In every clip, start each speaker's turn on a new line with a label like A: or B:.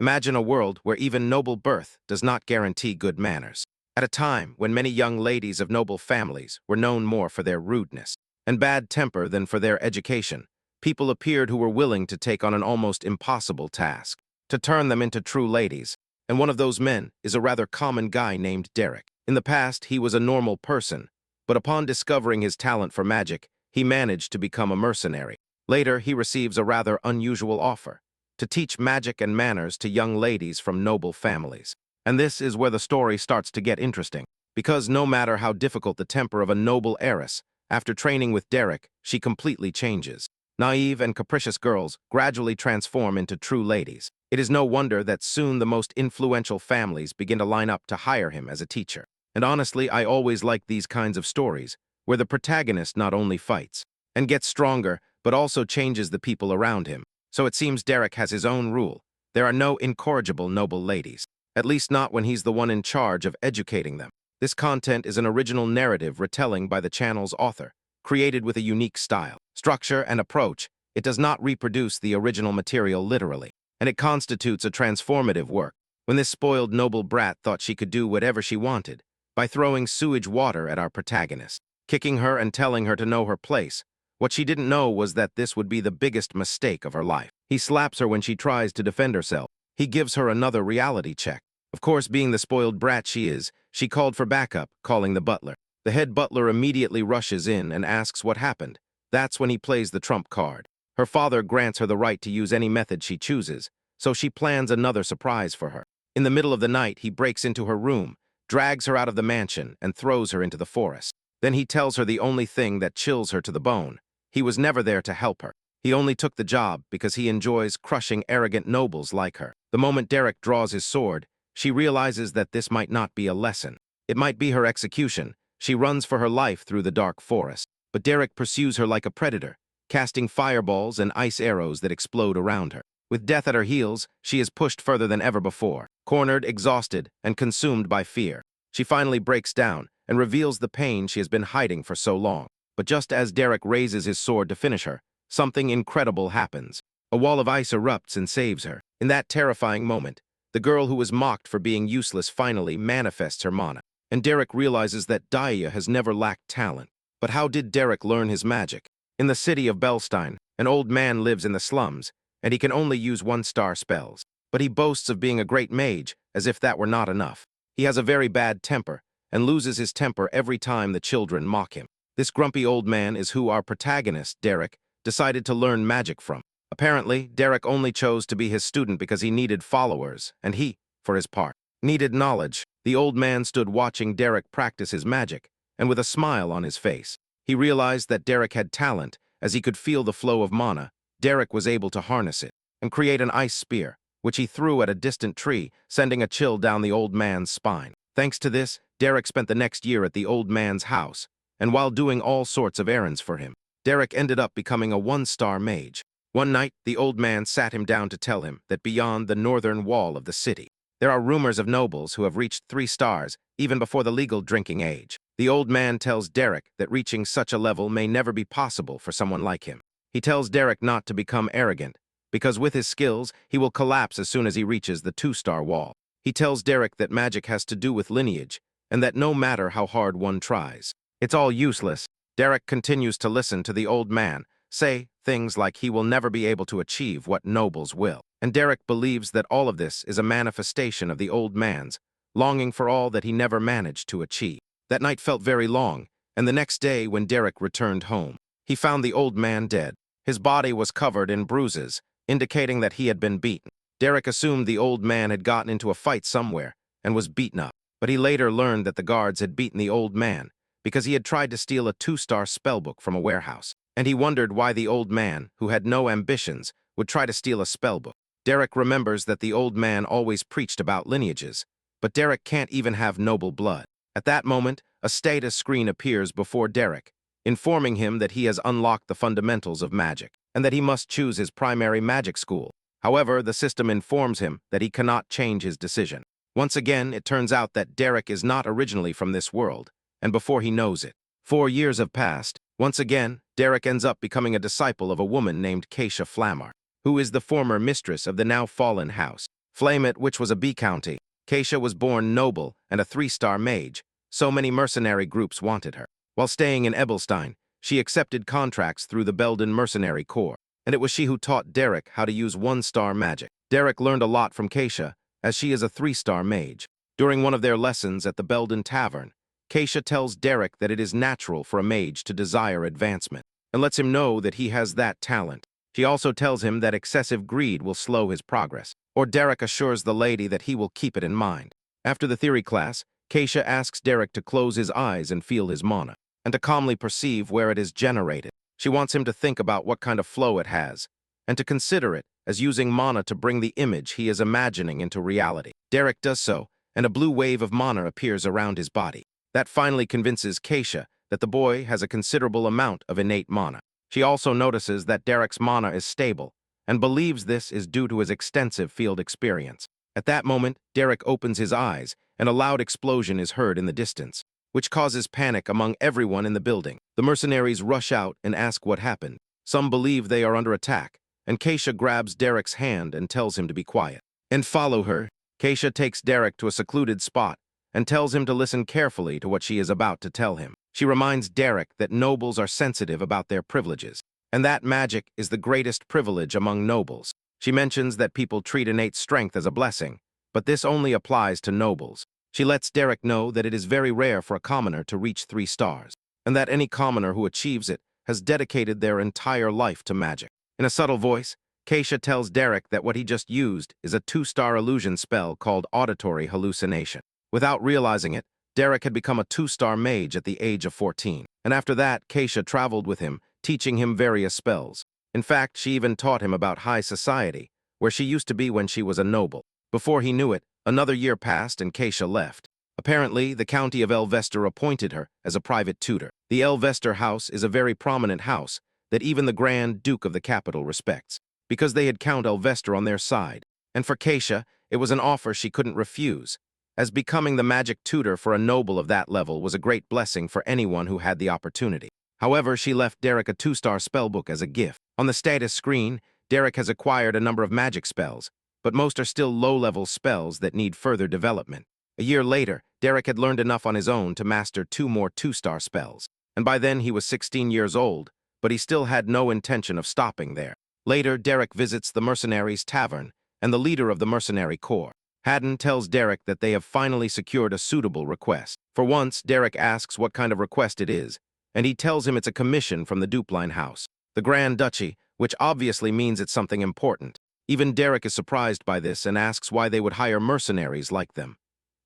A: Imagine a world where even noble birth does not guarantee good manners. At a time when many young ladies of noble families were known more for their rudeness and bad temper than for their education, people appeared who were willing to take on an almost impossible task, to turn them into true ladies. And one of those men is a rather common guy named Derek. In the past, he was a normal person, but upon discovering his talent for magic, he managed to become a mercenary. Later, he receives a rather unusual offer to teach magic and manners to young ladies from noble families. And this is where the story starts to get interesting, because no matter how difficult the temper of a noble heiress, after training with Derek, she completely changes. Naive and capricious girls gradually transform into true ladies. It is no wonder that soon the most influential families begin to line up to hire him as a teacher. And honestly, I always like these kinds of stories, where the protagonist not only fights and gets stronger, but also changes the people around him. So it seems Derek has his own rule. There are no incorrigible noble ladies, at least not when he's the one in charge of educating them. This content is an original narrative retelling by the channel's author, created with a unique style, structure, and approach. It does not reproduce the original material literally, and it constitutes a transformative work. When this spoiled noble brat thought she could do whatever she wanted, by throwing sewage water at our protagonist, kicking her and telling her to know her place, what she didn't know was that this would be the biggest mistake of her life. He slaps her when she tries to defend herself. He gives her another reality check. Of course, being the spoiled brat she is, she called for backup, calling the butler. The head butler immediately rushes in and asks what happened. That's when he plays the trump card. Her father grants her the right to use any method she chooses, so she plans another surprise for her. In the middle of the night, he breaks into her room, drags her out of the mansion, and throws her into the forest. Then he tells her the only thing that chills her to the bone. He was never there to help her. He only took the job because he enjoys crushing arrogant nobles like her. The moment Derek draws his sword, she realizes that this might not be a lesson. It might be her execution. She runs for her life through the dark forest. But Derek pursues her like a predator, casting fireballs and ice arrows that explode around her. With death at her heels, she is pushed further than ever before, cornered, exhausted, and consumed by fear. She finally breaks down and reveals the pain she has been hiding for so long. But just as Derek raises his sword to finish her, something incredible happens. A wall of ice erupts and saves her. In that terrifying moment, the girl who was mocked for being useless finally manifests her mana. And Derek realizes that Daya has never lacked talent. But how did Derek learn his magic? In the city of Belstein, an old man lives in the slums, and he can only use one-star spells. But he boasts of being a great mage, as if that were not enough. He has a very bad temper, and loses his temper every time the children mock him. This grumpy old man is who our protagonist, Derek, decided to learn magic from. Apparently, Derek only chose to be his student because he needed followers, and he, for his part, needed knowledge. The old man stood watching Derek practice his magic, and with a smile on his face, he realized that Derek had talent. As he could feel the flow of mana, Derek was able to harness it and create an ice spear, which he threw at a distant tree, sending a chill down the old man's spine. Thanks to this, Derek spent the next year at the old man's house, and while doing all sorts of errands for him, Derek ended up becoming a one-star mage. One night, the old man sat him down to tell him that beyond the northern wall of the city, there are rumors of nobles who have reached 3 stars even before the legal drinking age. The old man tells Derek that reaching such a level may never be possible for someone like him. He tells Derek not to become arrogant, because with his skills, he will collapse as soon as he reaches the 2-star wall. He tells Derek that magic has to do with lineage, and that no matter how hard one tries, it's all useless. Derek continues to listen to the old man say things like he will never be able to achieve what nobles will. And Derek believes that all of this is a manifestation of the old man's longing for all that he never managed to achieve. That night felt very long, and the next day when Derek returned home, he found the old man dead. His body was covered in bruises, indicating that he had been beaten. Derek assumed the old man had gotten into a fight somewhere and was beaten up, but he later learned that the guards had beaten the old man because he had tried to steal a 2-star spellbook from a warehouse. And he wondered why the old man, who had no ambitions, would try to steal a spellbook. Derek remembers that the old man always preached about lineages, but Derek can't even have noble blood. At that moment, a status screen appears before Derek, informing him that he has unlocked the fundamentals of magic, and that he must choose his primary magic school. However, the system informs him that he cannot change his decision. Once again, it turns out that Derek is not originally from this world, and before he knows it, 4 years have passed. Once again, Derek ends up becoming a disciple of a woman named Keisha Flamar, who is the former mistress of the now-fallen house. Flameit, which was a B county. Keisha was born noble and a 3-star mage. So many mercenary groups wanted her. While staying in Ebelstein, she accepted contracts through the Belden Mercenary Corps, and it was she who taught Derek how to use 1-star magic. Derek learned a lot from Keisha, as she is a 3-star mage. During one of their lessons at the Belden Tavern, Keisha tells Derek that it is natural for a mage to desire advancement, and lets him know that he has that talent. She also tells him that excessive greed will slow his progress, or Derek assures the lady that he will keep it in mind. After the theory class, Keisha asks Derek to close his eyes and feel his mana, and to calmly perceive where it is generated. She wants him to think about what kind of flow it has, and to consider it as using mana to bring the image he is imagining into reality. Derek does so, and a blue wave of mana appears around his body. That finally convinces Keisha that the boy has a considerable amount of innate mana. She also notices that Derek's mana is stable, and believes this is due to his extensive field experience. At that moment, Derek opens his eyes, and a loud explosion is heard in the distance, which causes panic among everyone in the building. The mercenaries rush out and ask what happened. Some believe they are under attack, and Keisha grabs Derek's hand and tells him to be quiet. And follow her. Keisha takes Derek to a secluded spot and tells him to listen carefully to what she is about to tell him. She reminds Derek that nobles are sensitive about their privileges, and that magic is the greatest privilege among nobles. She mentions that people treat innate strength as a blessing, but this only applies to nobles. She lets Derek know that it is very rare for a commoner to reach 3 stars, and that any commoner who achieves it has dedicated their entire life to magic. In a subtle voice, Keisha tells Derek that what he just used is a 2-star illusion spell called auditory hallucination. Without realizing it, Derek had become a 2-star mage at the age of 14, and after that, Keisha traveled with him, teaching him various spells. In fact, she even taught him about high society, where she used to be when she was a noble. Before he knew it, another year passed and Keisha left. Apparently, the county of Elvester appointed her as a private tutor. The Elvester house is a very prominent house that even the Grand Duke of the capital respects, because they had Count Elvester on their side. And for Keisha, it was an offer she couldn't refuse, as becoming the magic tutor for a noble of that level was a great blessing for anyone who had the opportunity. However, she left Derek a 2-star spellbook as a gift. On the status screen, Derek has acquired a number of magic spells, but most are still low-level spells that need further development. A year later, Derek had learned enough on his own to master 2 more 2-star spells, and by then he was 16 years old, but he still had no intention of stopping there. Later, Derek visits the mercenaries' tavern and the leader of the mercenary corps. Haddon tells Derek that they have finally secured a suitable request. For once, Derek asks what kind of request it is, and he tells him it's a commission from the Dupline house, the Grand Duchy, which obviously means it's something important. Even Derek is surprised by this and asks why they would hire mercenaries like them.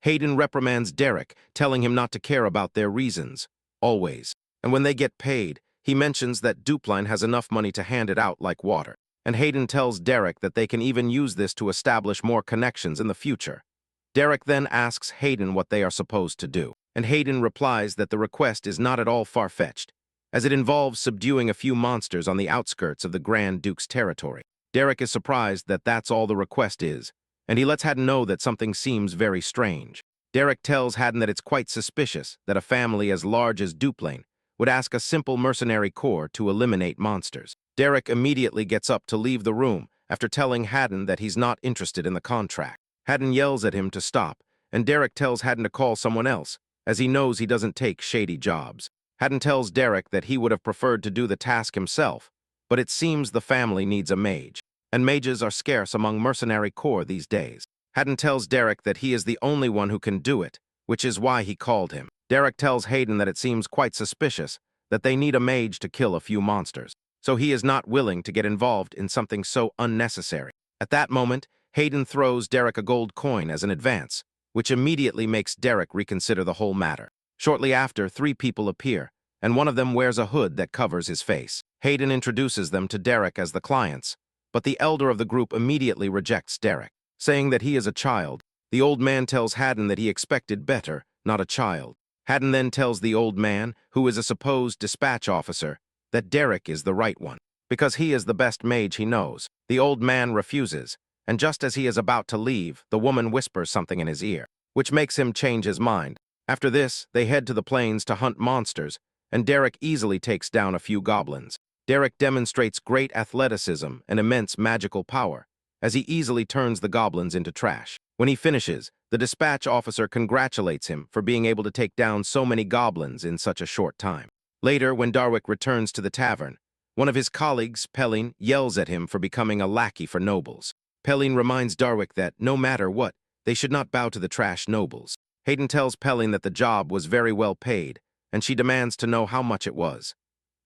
A: Hayden reprimands Derek, telling him not to care about their reasons, always. And when they get paid, he mentions that Dupline has enough money to hand it out like water. And Hayden tells Derek that they can even use this to establish more connections in the future. Derek then asks Hayden what they are supposed to do, and Hayden replies that the request is not at all far-fetched, as it involves subduing a few monsters on the outskirts of the Grand Duke's territory. Derek is surprised that that's all the request is, and he lets Haddon know that something seems very strange. Derek tells Haddon that it's quite suspicious that a family as large as Dupline would ask a simple mercenary corps to eliminate monsters. Derek immediately gets up to leave the room after telling Haddon that he's not interested in the contract. Haddon yells at him to stop, and Derek tells Haddon to call someone else, as he knows he doesn't take shady jobs. Haddon tells Derek that he would have preferred to do the task himself, but it seems the family needs a mage, and mages are scarce among mercenary corps these days. Haddon tells Derek that he is the only one who can do it, which is why he called him. Derek tells Hayden that it seems quite suspicious that they need a mage to kill a few monsters, so he is not willing to get involved in something so unnecessary. At that moment, Hayden throws Derek a gold coin as an advance, which immediately makes Derek reconsider the whole matter. Shortly after, 3 people appear, and one of them wears a hood that covers his face. Hayden introduces them to Derek as the clients, but the elder of the group immediately rejects Derek, saying that he is a child. The old man tells Haddon that he expected better, not a child. Haddon then tells the old man, who is a supposed dispatch officer, that Derek is the right one, because he is the best mage he knows. The old man refuses, and just as he is about to leave, the woman whispers something in his ear, which makes him change his mind. After this, they head to the plains to hunt monsters, and Derek easily takes down a few goblins. Derek demonstrates great athleticism and immense magical power, as he easily turns the goblins into trash. When he finishes, the dispatch officer congratulates him for being able to take down so many goblins in such a short time. Later, when Darwick returns to the tavern, one of his colleagues, Pelling, yells at him for becoming a lackey for nobles. Pelling reminds Darwick that, no matter what, they should not bow to the trash nobles. Hayden tells Pelling that the job was very well paid, and she demands to know how much it was.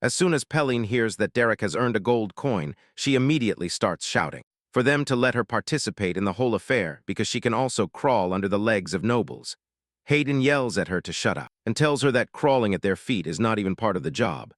A: As soon as Pelling hears that Derek has earned a gold coin, she immediately starts shouting for them to let her participate in the whole affair because she can also crawl under the legs of nobles. Hayden yells at her to shut up and tells her that crawling at their feet is not even part of the job.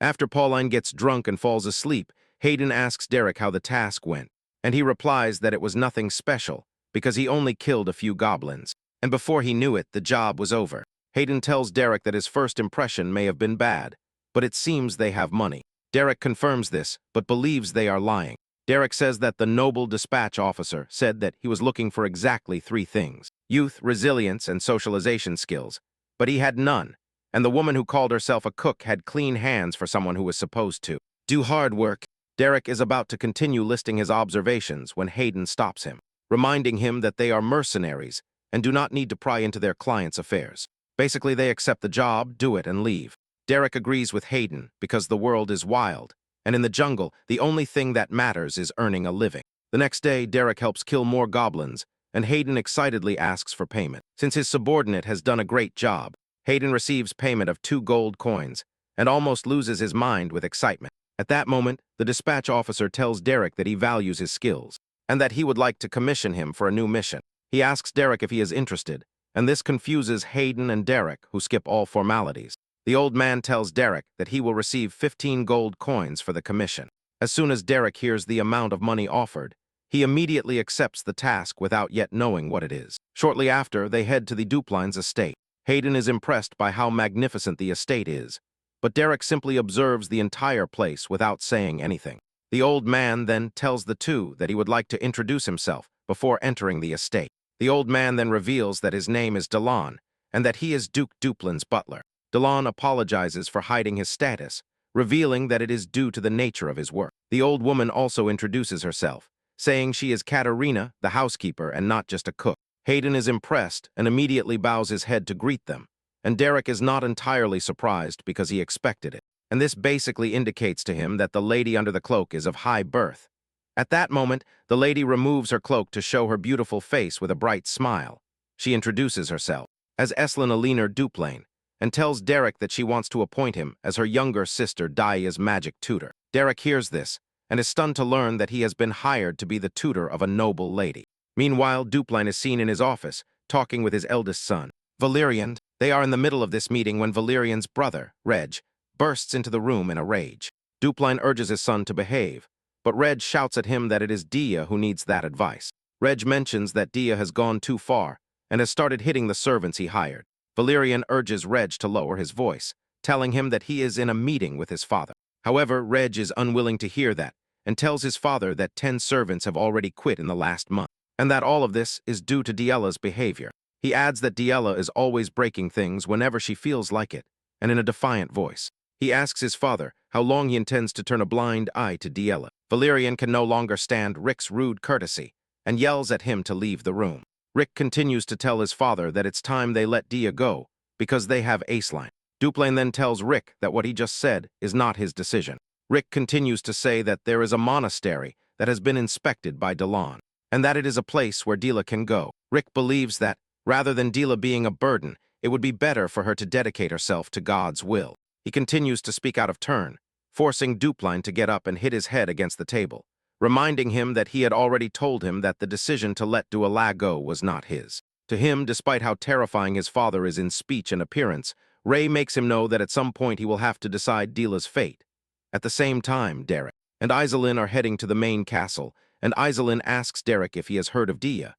A: After Pauline gets drunk and falls asleep, Hayden asks Derek how the task went, and he replies that it was nothing special because he only killed a few goblins, and before he knew it, the job was over. Hayden tells Derek that his first impression may have been bad, but it seems they have money. Derek confirms this, but believes they are lying. Derek says that the noble dispatch officer said that he was looking for exactly 3 things: youth, resilience, and socialization skills, but he had none, and the woman who called herself a cook had clean hands for someone who was supposed to do hard work. Derek is about to continue listing his observations when Hayden stops him, reminding him that they are mercenaries and do not need to pry into their clients' affairs. Basically, they accept the job, do it, and leave. Derek agrees with Hayden because the world is wild, and in the jungle, the only thing that matters is earning a living. The next day, Derek helps kill more goblins, and Hayden excitedly asks for payment. Since his subordinate has done a great job, Hayden receives payment of 2 gold coins and almost loses his mind with excitement. At that moment, the dispatch officer tells Derek that he values his skills and that he would like to commission him for a new mission. He asks Derek if he is interested, and this confuses Hayden and Derek, who skip all formalities. The old man tells Derek that he will receive 15 gold coins for the commission. As soon as Derek hears the amount of money offered, he immediately accepts the task without yet knowing what it is. Shortly after, they head to the Duplines' estate. Hayden is impressed by how magnificent the estate is, but Derek simply observes the entire place without saying anything. The old man then tells the two that he would like to introduce himself before entering the estate. The old man then reveals that his name is Delon and that he is Duke Duplin's butler. Delon apologizes for hiding his status, revealing that it is due to the nature of his work. The old woman also introduces herself, saying she is Katerina, the housekeeper, and not just a cook. Hayden is impressed and immediately bows his head to greet them, and Derek is not entirely surprised because he expected it. And this basically indicates to him that the lady under the cloak is of high birth. At that moment, the lady removes her cloak to show her beautiful face with a bright smile. She introduces herself as Eslin Aliner Duplain, and tells Derek that she wants to appoint him as her younger sister Daia's magic tutor. Derek hears this, and is stunned to learn that he has been hired to be the tutor of a noble lady. Meanwhile, Duplain is seen in his office, talking with his eldest son, Valerian. They are in the middle of this meeting when Valerian's brother, Reg, bursts into the room in a rage. Duplain urges his son to behave, but Reg shouts at him that it is Dia who needs that advice. Reg mentions that Dia has gone too far and has started hitting the servants he hired. Valerian urges Reg to lower his voice, telling him that he is in a meeting with his father. However, Reg is unwilling to hear that and tells his father that 10 servants have already quit in the last month, and that all of this is due to Diella's behavior. He adds that Diella is always breaking things whenever she feels like it, and in a defiant voice. He asks his father how long he intends to turn a blind eye to Diella. Valerian can no longer stand Rick's rude courtesy and yells at him to leave the room. Rick continues to tell his father that it's time they let Dia go because they have Aceline. Duplain then tells Rick that what he just said is not his decision. Rick continues to say that there is a monastery that has been inspected by Delon, and that it is a place where Dila can go. Rick believes that, rather than Dila being a burden, it would be better for her to dedicate herself to God's will. He continues to speak out of turn, forcing Duplain to get up and hit his head against the table, reminding him that he had already told him that the decision to let Duala go was not his. To him, despite how terrifying his father is in speech and appearance, Ray makes him know that at some point he will have to decide Dila's fate. At the same time, Derek and Iselin are heading to the main castle, and Iselin asks Derek if he has heard of Dia.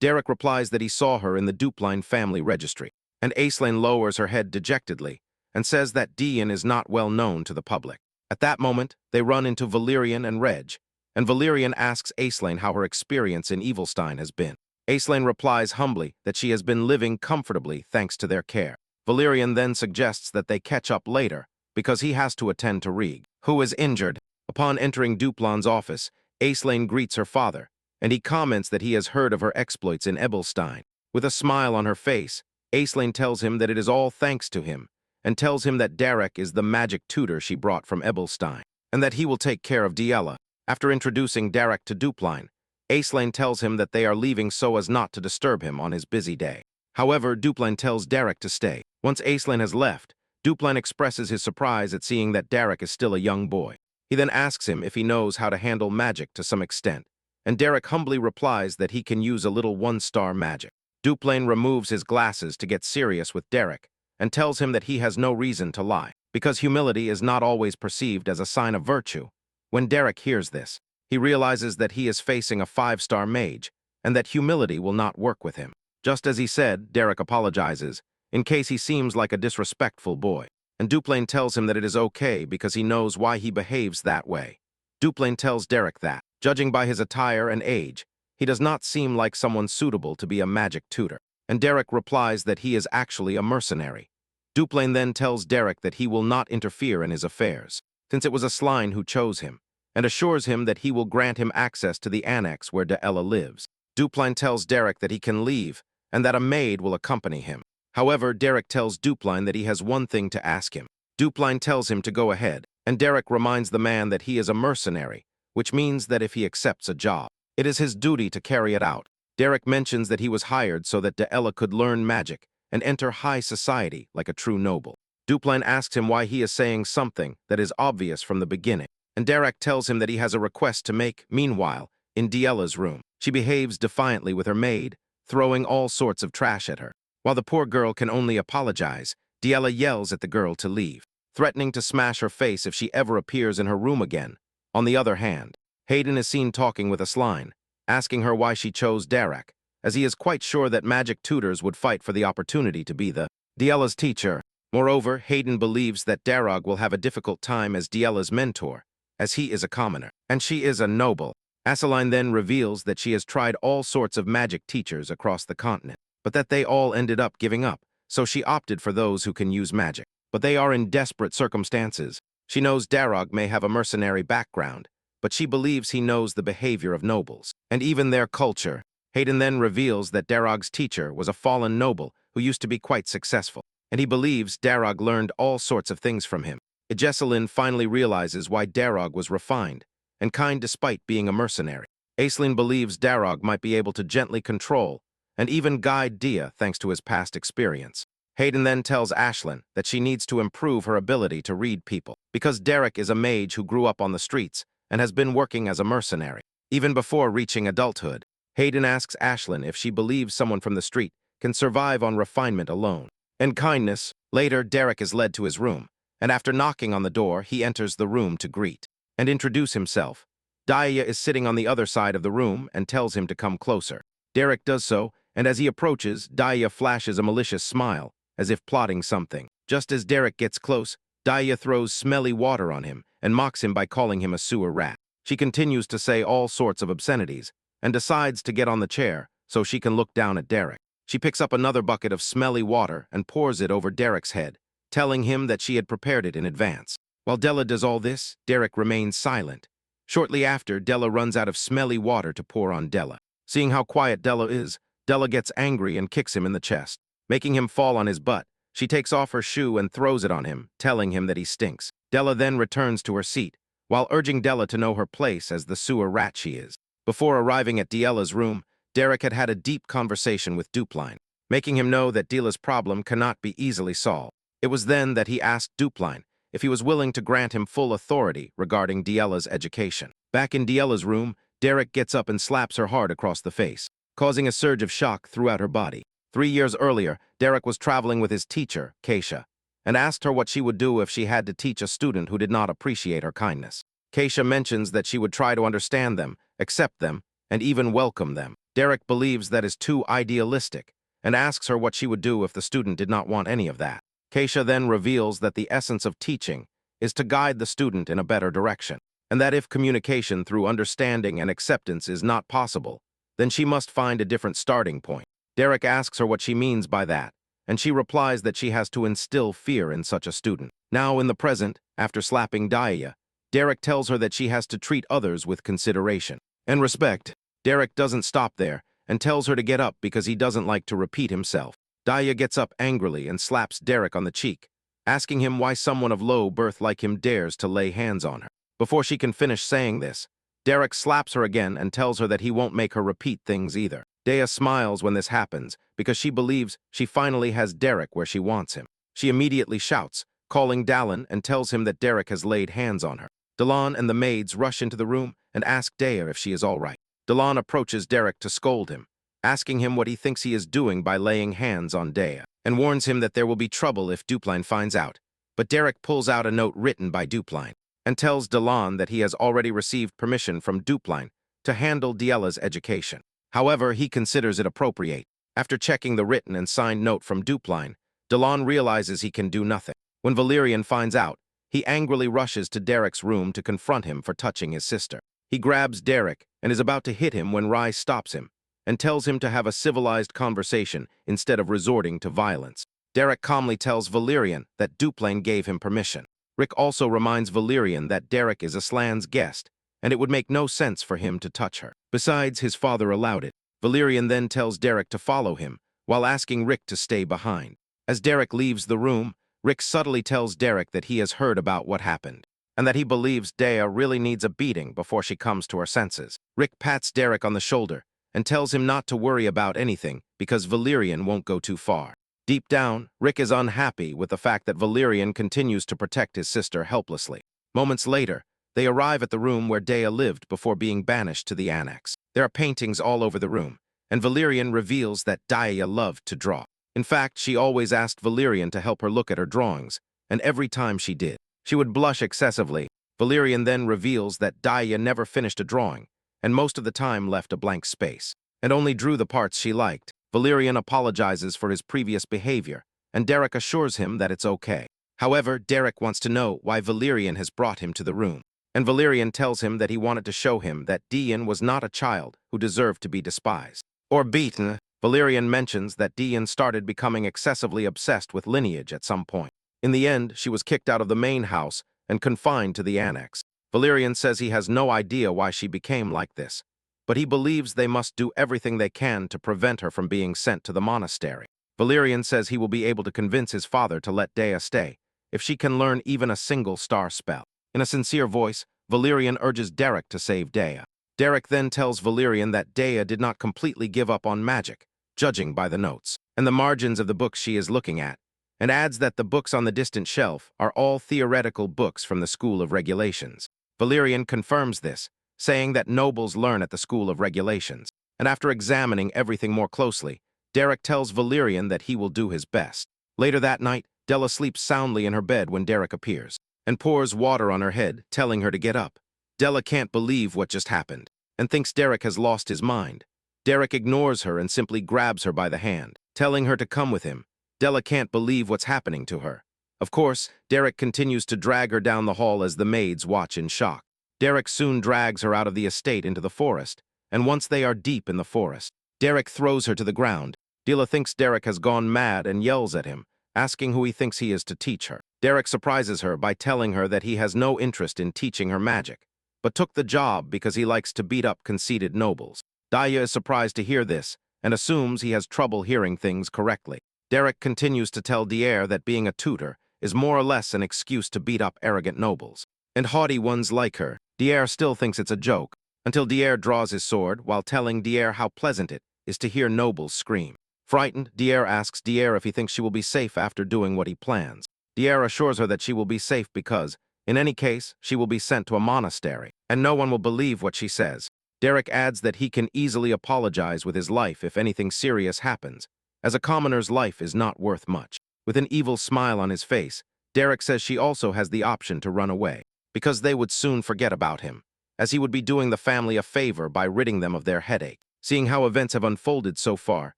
A: Derek replies that he saw her in the Duplain family registry, and Aislinn lowers her head dejectedly and says that Dian is not well known to the public. At that moment, they run into Valerian and Reg, and Valerian asks Aislinn how her experience in Evilstein has been. Aislinn replies humbly that she has been living comfortably thanks to their care. Valerian then suggests that they catch up later because he has to attend to Rig, who is injured. Upon entering Duplan's office, Aislinn greets her father and he comments that he has heard of her exploits in Ebelstein. With a smile on her face, Aisling tells him that it is all thanks to him, and tells him that Derek is the magic tutor she brought from Ebelstein, and that he will take care of Diella. After introducing Derek to Dupline, Aisling tells him that they are leaving so as not to disturb him on his busy day. However, Dupline tells Derek to stay. Once Aisling has left, Dupline expresses his surprise at seeing that Derek is still a young boy. He then asks him if he knows how to handle magic to some extent, and Derek humbly replies that he can use a little one-star magic. Dupline removes his glasses to get serious with Derek, and tells him that he has no reason to lie, because humility is not always perceived as a sign of virtue. When Derek hears this, he realizes that he is facing a 5-star mage, and that humility will not work with him. Just as he said, Derek apologizes, in case he seems like a disrespectful boy, and Dupline tells him that it is okay because he knows why he behaves that way. Dupline tells Derek that, judging by his attire and age, he does not seem like someone suitable to be a magic tutor, and Derek replies that he is actually a mercenary. Dupline then tells Derek that he will not interfere in his affairs, since it was Asline who chose him, and assures him that he will grant him access to the annex where Diella lives. Dupline tells Derek that he can leave, and that a maid will accompany him. However, Derek tells Dupline that he has one thing to ask him. Dupline tells him to go ahead, and Derek reminds the man that he is a mercenary, which means that if he accepts a job, it is his duty to carry it out. Derek mentions that he was hired so that Diella could learn magic and enter high society like a true noble. Dupline asks him why he is saying something that is obvious from the beginning, and Derek tells him that he has a request to make. Meanwhile, in Diella's room, she behaves defiantly with her maid, throwing all sorts of trash at her. While the poor girl can only apologize, Diella yells at the girl to leave, threatening to smash her face if she ever appears in her room again. On the other hand, Hayden is seen talking with Asline, asking her why she chose Derek, as he is quite sure that magic tutors would fight for the opportunity to be Diella's teacher. Moreover, Hayden believes that Darog will have a difficult time as Diella's mentor, as he is a commoner, and she is a noble. Asline then reveals that she has tried all sorts of magic teachers across the continent, but that they all ended up giving up, so she opted for those who can use magic. But they are in desperate circumstances. She knows Darog may have a mercenary background, but she believes he knows the behavior of nobles, and even their culture. Hayden then reveals that Darog's teacher was a fallen noble who used to be quite successful, and he believes Darog learned all sorts of things from him. Jesselyn finally realizes why Darog was refined and kind despite being a mercenary. Aisling believes Darog might be able to gently control and even guide Dia thanks to his past experience. Hayden then tells Ashlyn that she needs to improve her ability to read people, because Derek is a mage who grew up on the streets and has been working as a mercenary. Even before reaching adulthood, Hayden asks Ashlyn if she believes someone from the street can survive on refinement alone and kindness. Later, Derek is led to his room, and after knocking on the door, he enters the room to greet and introduce himself. Dia is sitting on the other side of the room and tells him to come closer. Derek does so, and as he approaches, Dia flashes a malicious smile, as if plotting something. Just as Derek gets close, Dia throws smelly water on him and mocks him by calling him a sewer rat. She continues to say all sorts of obscenities and decides to get on the chair so she can look down at Derek. She picks up another bucket of smelly water and pours it over Derek's head, telling him that she had prepared it in advance. While Della does all this, Derek remains silent. Shortly after, Della runs out of smelly water to pour on Della. Seeing how quiet Della is, Della gets angry and kicks him in the chest, making him fall on his butt. She takes off her shoe and throws it on him, telling him that he stinks. Della then returns to her seat, while urging Della to know her place as the sewer rat she is. Before arriving at Diella's room, Derek had had a deep conversation with Dupline, making him know that Diella's problem cannot be easily solved. It was then that he asked Dupline if he was willing to grant him full authority regarding Diella's education. Back in Diella's room, Derek gets up and slaps her hard across the face, causing a surge of shock throughout her body. 3 years earlier, Derek was traveling with his teacher, Keisha, and asked her what she would do if she had to teach a student who did not appreciate her kindness. Keisha mentions that she would try to understand them, accept them, and even welcome them. Derek believes that is too idealistic and asks her what she would do if the student did not want any of that. Keisha then reveals that the essence of teaching is to guide the student in a better direction, and that if communication through understanding and acceptance is not possible, then she must find a different starting point. Derek asks her what she means by that, and she replies that she has to instill fear in such a student. Now, in the present, after slapping Dia, Derek tells her that she has to treat others with consideration and respect. Derek doesn't stop there and tells her to get up because he doesn't like to repeat himself. Daya gets up angrily and slaps Derek on the cheek, asking him why someone of low birth like him dares to lay hands on her. Before she can finish saying this, Derek slaps her again and tells her that he won't make her repeat things either. Daya smiles when this happens because she believes she finally has Derek where she wants him. She immediately shouts, calling Dallin, and tells him that Derek has laid hands on her. Dallin and the maids rush into the room and ask Daya if she is all right. Dallin approaches Derek to scold him, asking him what he thinks he is doing by laying hands on Daya, and warns him that there will be trouble if Dupline finds out. But Derek pulls out a note written by Dupline and tells Dallin that he has already received permission from Dupline to handle Diella's education. However, he considers it appropriate. After checking the written and signed note from Dupline, Dallin realizes he can do nothing. When Valerian finds out, he angrily rushes to Derek's room to confront him for touching his sister. He grabs Derek and is about to hit him when Rai stops him and tells him to have a civilized conversation instead of resorting to violence. Derek calmly tells Valerian that Dupline gave him permission. Rick also reminds Valerian that Derek is Aslan's guest, and it would make no sense for him to touch her. Besides, his father allowed it. Valerian then tells Derek to follow him, while asking Rick to stay behind. As Derek leaves the room, Rick subtly tells Derek that he has heard about what happened, and that he believes Daya really needs a beating before she comes to her senses. Rick pats Derek on the shoulder and tells him not to worry about anything because Valerian won't go too far. Deep down, Rick is unhappy with the fact that Valerian continues to protect his sister helplessly. Moments later, they arrive at the room where Daya lived before being banished to the annex. There are paintings all over the room, and Valerian reveals that Daya loved to draw. In fact, she always asked Valerian to help her look at her drawings, and every time she did, she would blush excessively. Valerian then reveals that Daya never finished a drawing, and most of the time left a blank space, and only drew the parts she liked. Valerian apologizes for his previous behavior, and Derek assures him that it's okay. However, Derek wants to know why Valerian has brought him to the room, and Valerian tells him that he wanted to show him that Dian was not a child who deserved to be despised or beaten. Valerian mentions that Dian started becoming excessively obsessed with lineage at some point. In the end, she was kicked out of the main house and confined to the annex. Valerian says he has no idea why she became like this, but he believes they must do everything they can to prevent her from being sent to the monastery. Valerian says he will be able to convince his father to let Daya stay if she can learn even a single star spell. In a sincere voice, Valerian urges Derek to save Daya. Derek then tells Valerian that Daya did not completely give up on magic, judging by the notes and the margins of the books she is looking at, and adds that the books on the distant shelf are all theoretical books from the School of Regulations. Valerian confirms this, saying that nobles learn at the School of Regulations, and after examining everything more closely, Derek tells Valerian that he will do his best. Later that night, Della sleeps soundly in her bed when Derek appears, and pours water on her head, telling her to get up. Della can't believe what just happened, and thinks Derek has lost his mind. Derek ignores her and simply grabs her by the hand, telling her to come with him. Della can't believe what's happening to her. Of course, Derek continues to drag her down the hall as the maids watch in shock. Derek soon drags her out of the estate into the forest, and once they are deep in the forest, Derek throws her to the ground. Della thinks Derek has gone mad and yells at him, asking who he thinks he is to teach her. Derek surprises her by telling her that he has no interest in teaching her magic, but took the job because he likes to beat up conceited nobles. Daya is surprised to hear this and assumes he has trouble hearing things correctly. Derek continues to tell Dier that being a tutor is more or less an excuse to beat up arrogant nobles and haughty ones like her. Dier still thinks it's a joke, until Dier draws his sword while telling Dier how pleasant it is to hear nobles scream. Frightened, Dier asks Dier if he thinks she will be safe after doing what he plans. Dier assures her that she will be safe because, in any case, she will be sent to a monastery, and no one will believe what she says. Derek adds that he can easily apologize with his life if anything serious happens, as a commoner's life is not worth much. With an evil smile on his face, Derek says she also has the option to run away, because they would soon forget about him, as he would be doing the family a favor by ridding them of their headache. Seeing how events have unfolded so far,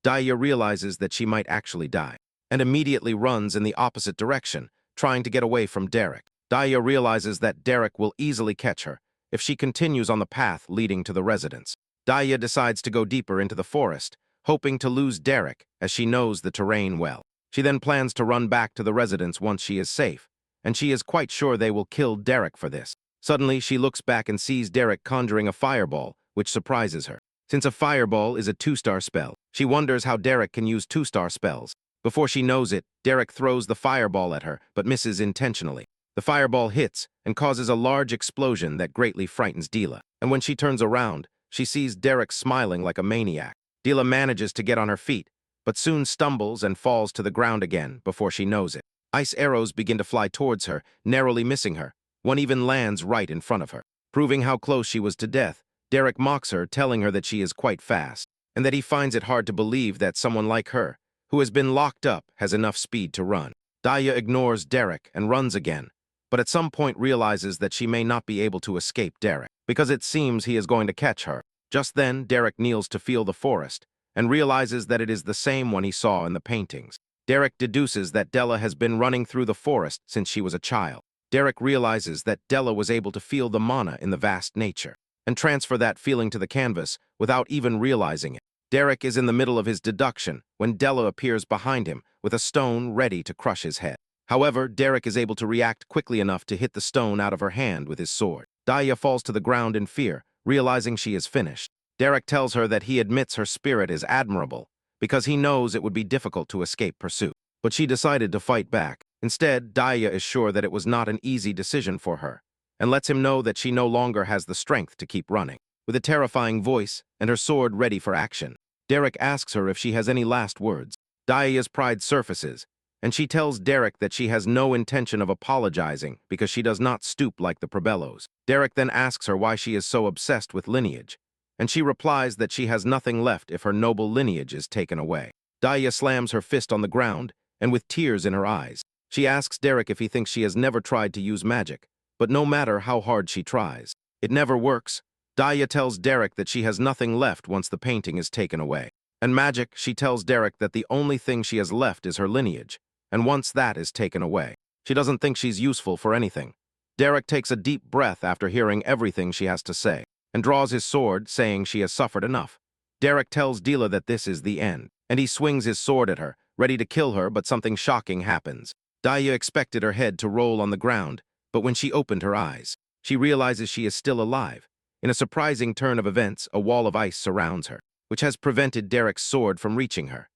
A: Daya realizes that she might actually die, and immediately runs in the opposite direction, trying to get away from Derek. Daya realizes that Derek will easily catch her if she continues on the path leading to the residence. Daya decides to go deeper into the forest, hoping to lose Derek as she knows the terrain well. She then plans to run back to the residence once she is safe, and she is quite sure they will kill Derek for this. Suddenly, she looks back and sees Derek conjuring a fireball, which surprises her. since a fireball is a 2-star spell. She wonders how Derek can use 2-star spells. Before she knows it, Derek throws the fireball at her, but misses intentionally. The fireball hits and causes a large explosion that greatly frightens Dila. And when she turns around, she sees Derek smiling like a maniac. Dila manages to get on her feet, but soon stumbles and falls to the ground again before she knows it. Ice arrows begin to fly towards her, narrowly missing her. One even lands right in front of her. Proving how close she was to death, Derek mocks her, telling her that she is quite fast, and that he finds it hard to believe that someone like her, who has been locked up, has enough speed to run. Daya ignores Derek and runs again, but at some point realizes that she may not be able to escape Derek, because it seems he is going to catch her. Just then, Derek kneels to feel the forest, and realizes that it is the same one he saw in the paintings. Derek deduces that Della has been running through the forest since she was a child. Derek realizes that Della was able to feel the mana in the vast nature, and transfer that feeling to the canvas without even realizing it. Derek is in the middle of his deduction when Della appears behind him with a stone ready to crush his head. However, Derek is able to react quickly enough to hit the stone out of her hand with his sword. Daya falls to the ground in fear, realizing she is finished. Derek tells her that he admits her spirit is admirable, because he knows it would be difficult to escape pursuit. But she decided to fight back. Instead, Daya is sure that it was not an easy decision for her, and lets him know that she no longer has the strength to keep running. With a terrifying voice and her sword ready for action, Derek asks her if she has any last words. Daya's pride surfaces, and she tells Derek that she has no intention of apologizing because she does not stoop like the Probellos. Derek then asks her why she is so obsessed with lineage, and she replies that she has nothing left if her noble lineage is taken away. Daya slams her fist on the ground, and with tears in her eyes, she asks Derek if he thinks she has never tried to use magic, but no matter how hard she tries, it never works. Daya tells Derek that she has nothing left once the painting is taken away. And magic, she tells Derek that the only thing she has left is her lineage, and once that is taken away, she doesn't think she's useful for anything. Derek takes a deep breath after hearing everything she has to say, and draws his sword, saying she has suffered enough. Derek tells Dila that this is the end, and he swings his sword at her, ready to kill her, but something shocking happens. Daya expected her head to roll on the ground, but when she opened her eyes, she realizes she is still alive. In a surprising turn of events, a wall of ice surrounds her, which has prevented Derek's sword from reaching her.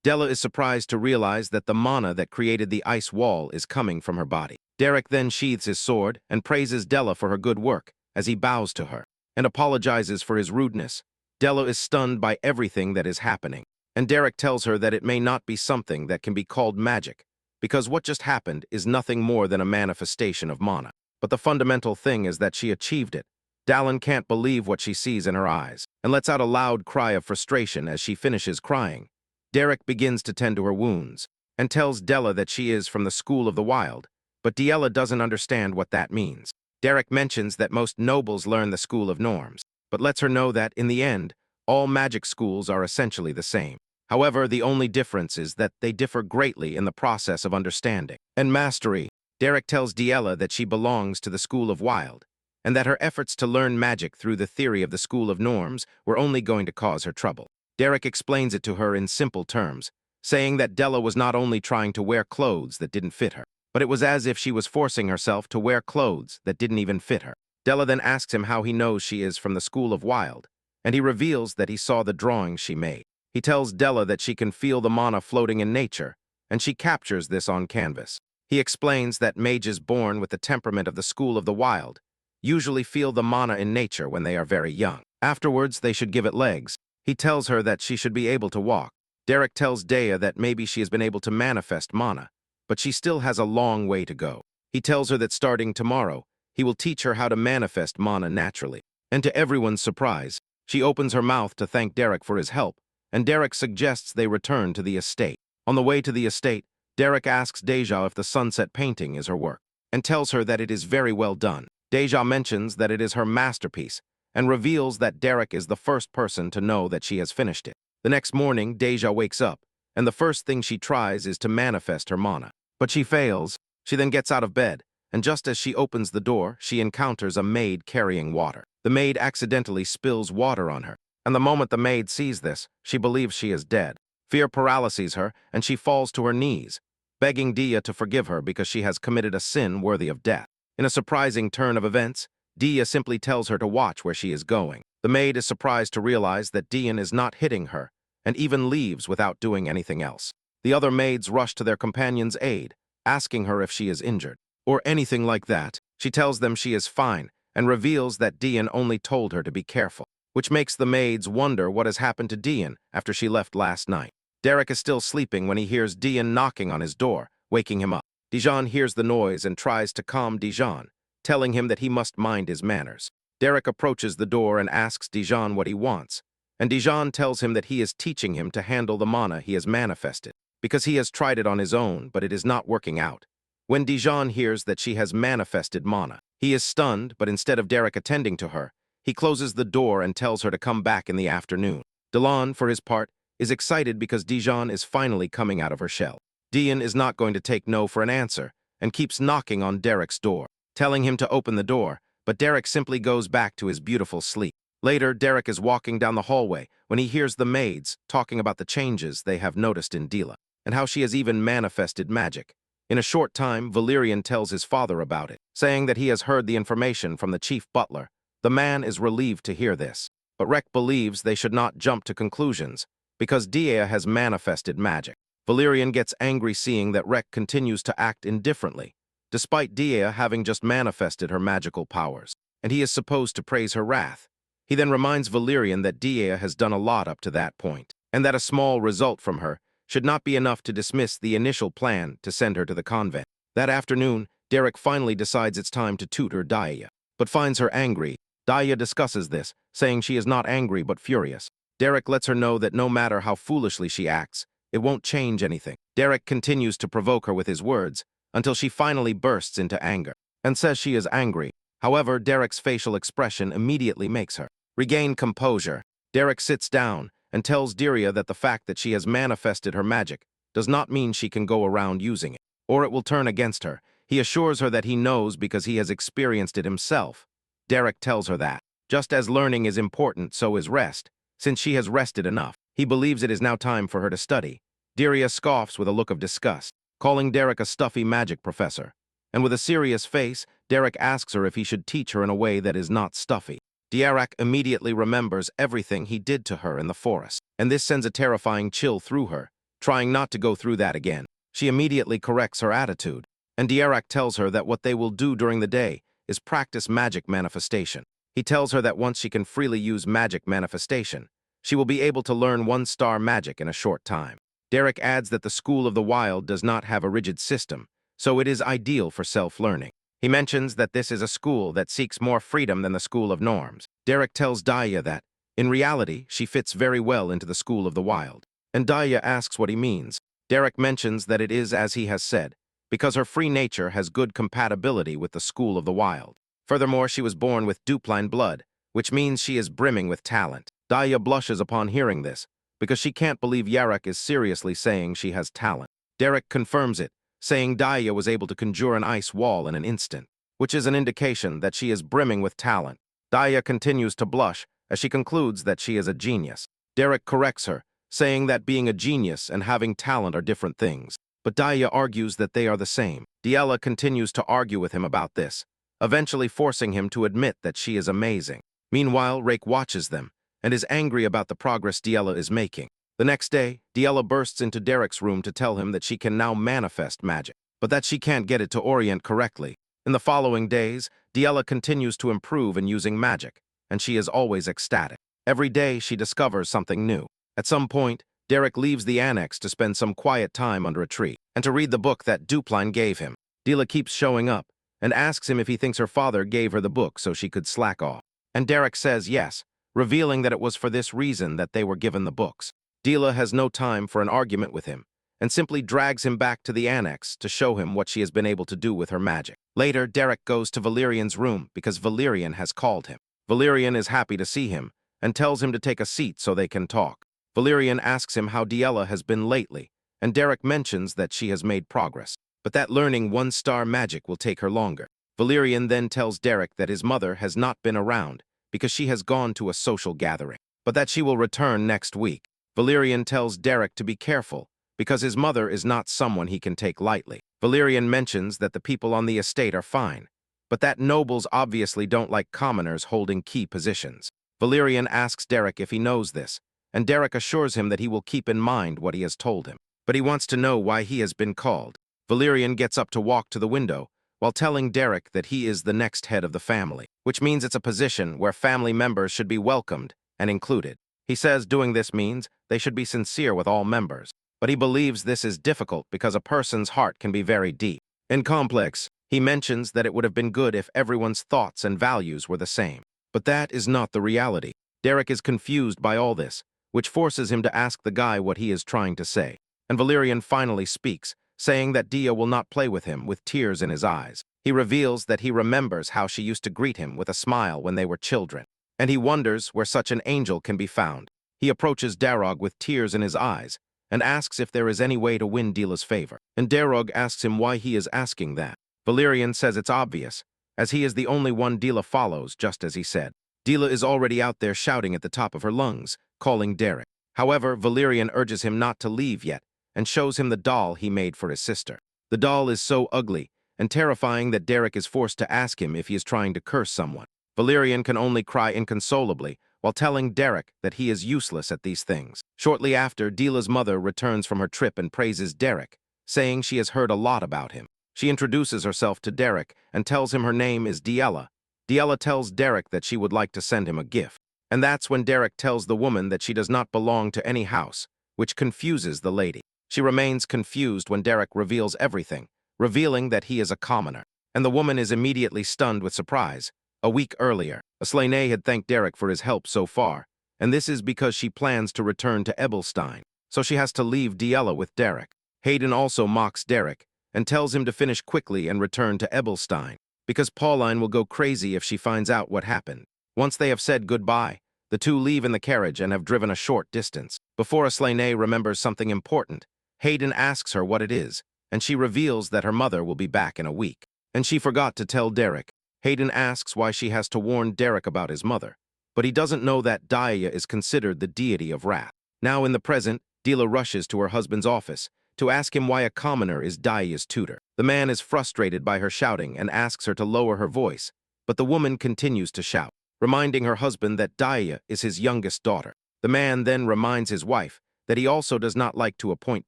A: Della is surprised to realize that the mana that created the ice wall is coming from her body. Derek then sheathes his sword and praises Della for her good work as he bows to her and apologizes for his rudeness. Della is stunned by everything that is happening, and Derek tells her that it may not be something that can be called magic, because what just happened is nothing more than a manifestation of mana. But the fundamental thing is that she achieved it. Dallin can't believe what she sees in her eyes, and lets out a loud cry of frustration as she finishes crying. Derek begins to tend to her wounds, and tells Della that she is from the School of the Wild, but Della doesn't understand what that means. Derek mentions that most nobles learn the School of Norms, but lets her know that, in the end, all magic schools are essentially the same. However, the only difference is that they differ greatly in the process of understanding and mastery. Derek tells Della that she belongs to the School of Wild, and that her efforts to learn magic through the theory of the School of Norms were only going to cause her trouble. Derek explains it to her in simple terms, saying that Della was not only trying to wear clothes that didn't fit her, but it was as if she was forcing herself to wear clothes that didn't even fit her. Della then asks him how he knows she is from the School of Wild, and he reveals that he saw the drawings she made. He tells Della that she can feel the mana floating in nature, and she captures this on canvas. He explains that mages born with the temperament of the School of the Wild usually feel the mana in nature when they are very young. Afterwards, they should give it legs. He tells her that she should be able to walk. Derek tells Daya that maybe she has been able to manifest mana, but she still has a long way to go. He tells her that starting tomorrow, he will teach her how to manifest mana naturally. And to everyone's surprise, she opens her mouth to thank Derek for his help, and Derek suggests they return to the estate. On the way to the estate, Derek asks Deja if the sunset painting is her work, and tells her that it is very well done. Deja mentions that it is her masterpiece, and reveals that Derek is the first person to know that she has finished it. The next morning, Deja wakes up, and the first thing she tries is to manifest her mana. But she fails. She then gets out of bed, and just as she opens the door, she encounters a maid carrying water. The maid accidentally spills water on her, and the moment the maid sees this, she believes she is dead. Fear paralyzes her, and she falls to her knees, begging Dia to forgive her because she has committed a sin worthy of death. In a surprising turn of events, Dia simply tells her to watch where she is going. The The maid is surprised to realize that Dian is not hitting her, and even leaves without doing anything else. The other maids rush to their companion's aid, asking her if she is injured, or anything like that. She tells them she is fine, and reveals that Dian only told her to be careful, which makes the maids wonder what has happened to Dian after she left last night. Derek is still sleeping when he hears Dian knocking on his door, waking him up. Dijon hears the noise and tries to calm Dijon, telling him that he must mind his manners. Derek approaches the door and asks Dijon what he wants, and Dijon tells him that he is teaching him to handle the mana he has manifested, because he has tried it on his own, but it is not working out. When Dijon hears that she has manifested mana, he is stunned, but instead of Derek attending to her, he closes the door and tells her to come back in the afternoon. Delon, for his part, is excited because Dijon is finally coming out of her shell. Dian is not going to take no for an answer and keeps knocking on Derek's door, telling him to open the door, but Derek simply goes back to his beautiful sleep. Later, Derek is walking down the hallway when he hears the maids talking about the changes they have noticed in Dila, and how she has even manifested magic. In a short time, Valerian tells his father about it, saying that he has heard the information from the chief butler. The man is relieved to hear this, but Rek believes they should not jump to conclusions, because Dea has manifested magic. Valerian gets angry seeing that Rek continues to act indifferently, despite Dea having just manifested her magical powers, and he is supposed to praise her wrath. He then reminds Valerian that Dea has done a lot up to that point, and that a small result from her should not be enough to dismiss the initial plan to send her to the convent. That afternoon, Derek finally decides it's time to tutor Daya, but finds her angry. Daya discusses this, saying she is not angry but furious. Derek lets her know that no matter how foolishly she acts, it won't change anything. Derek continues to provoke her with his words until she finally bursts into anger and says she is angry. However, Derek's facial expression immediately makes her regain composure. Derek sits down and tells Diria that the fact that she has manifested her magic does not mean she can go around using it, or it will turn against her. He assures her that he knows because he has experienced it himself. Derek tells her that, just as learning is important, so is rest. Since she has rested enough, he believes it is now time for her to study. Diria scoffs with a look of disgust, calling Derek a stuffy magic professor. And with a serious face, Derek asks her if he should teach her in a way that is not stuffy. Diarak immediately remembers everything he did to her in the forest, and this sends a terrifying chill through her, trying not to go through that again. She immediately corrects her attitude, and Diarak tells her that what they will do during the day is practice magic manifestation. He tells her that once she can freely use magic manifestation, she will be able to learn one-star magic in a short time. Derek adds that the School of the Wild does not have a rigid system, so it is ideal for self-learning. He mentions that this is a school that seeks more freedom than the School of Norms. Derek tells Daya that, in reality, she fits very well into the School of the Wild, and Daya asks what he means. Derek mentions that it is as he has said, because her free nature has good compatibility with the School of the Wild. Furthermore, she was born with Dupline blood, which means she is brimming with talent. Daya blushes upon hearing this, because she can't believe Yarak is seriously saying she has talent. Derek confirms it, saying Daya was able to conjure an ice wall in an instant, which is an indication that she is brimming with talent. Daya continues to blush as she concludes that she is a genius. Derek corrects her, saying that being a genius and having talent are different things, but Daya argues that they are the same. Diella continues to argue with him about this, eventually forcing him to admit that she is amazing. Meanwhile, Rake watches them and is angry about the progress Diella is making. The next day, Diella bursts into Derek's room to tell him that she can now manifest magic, but that she can't get it to orient correctly. In the following days, Diella continues to improve in using magic, and she is always ecstatic. Every day, she discovers something new. At some point, Derek leaves the annex to spend some quiet time under a tree and to read the book that Dupline gave him. Dila keeps showing up and asks him if he thinks her father gave her the book so she could slack off. And Derek says yes, revealing that it was for this reason that they were given the books. Dila has no time for an argument with him and simply drags him back to the annex to show him what she has been able to do with her magic. Later, Derek goes to Valerian's room because Valerian has called him. Valerian is happy to see him and tells him to take a seat so they can talk. Valerian asks him how Diella has been lately, and Derek mentions that she has made progress, but that learning one-star magic will take her longer. Valerian then tells Derek that his mother has not been around because she has gone to a social gathering, but that she will return next week. Valerian tells Derek to be careful because his mother is not someone he can take lightly. Valerian mentions that the people on the estate are fine, but that nobles obviously don't like commoners holding key positions. Valerian asks Derek if he knows this, and Derek assures him that he will keep in mind what he has told him. But he wants to know why he has been called. Valerian gets up to walk to the window, while telling Derek that he is the next head of the family, which means it's a position where family members should be welcomed and included. He says doing this means they should be sincere with all members, but he believes this is difficult because a person's heart can be very deep and complex. He mentions that it would have been good if everyone's thoughts and values were the same. But that is not the reality. Derek is confused by all this, which forces him to ask the guy what he is trying to say. And Valerian finally speaks, saying that Dia will not play with him with tears in his eyes. He reveals that he remembers how she used to greet him with a smile when they were children, and he wonders where such an angel can be found. He approaches Darog with tears in his eyes and asks if there is any way to win Dila's favor. And Darog asks him why he is asking that. Valerian says it's obvious, as he is the only one Dila follows, just as he said. Dila is already out there shouting at the top of her lungs, calling Derek. However, Valerian urges him not to leave yet, and shows him the doll he made for his sister. The doll is so ugly and terrifying that Derek is forced to ask him if he is trying to curse someone. Valerian can only cry inconsolably while telling Derek that he is useless at these things. Shortly after, Dila's mother returns from her trip and praises Derek, saying she has heard a lot about him. She introduces herself to Derek and tells him her name is Diela. Diela tells Derek that she would like to send him a gift. And that's when Derek tells the woman that she does not belong to any house, which confuses the lady. She remains confused when Derek reveals everything, revealing that he is a commoner. And the woman is immediately stunned with surprise. A week earlier, Aslane had thanked Derek for his help so far, and this is because she plans to return to Ebelstein, so she has to leave Diela with Derek. Hayden also mocks Derek and tells him to finish quickly and return to Ebelstein, because Pauline will go crazy if she finds out what happened. Once they have said goodbye, the two leave in the carriage and have driven a short distance. Before Aslane remembers something important, Hayden asks her what it is, and she reveals that her mother will be back in a week. And she forgot to tell Derek. Hayden asks why she has to warn Derek about his mother, but he doesn't know that Daya is considered the deity of wrath. Now in the present, Dila rushes to her husband's office to ask him why a commoner is Daya's tutor. The man is frustrated by her shouting and asks her to lower her voice, but the woman continues to shout, reminding her husband that Daya is his youngest daughter. The man then reminds his wife that he also does not like to appoint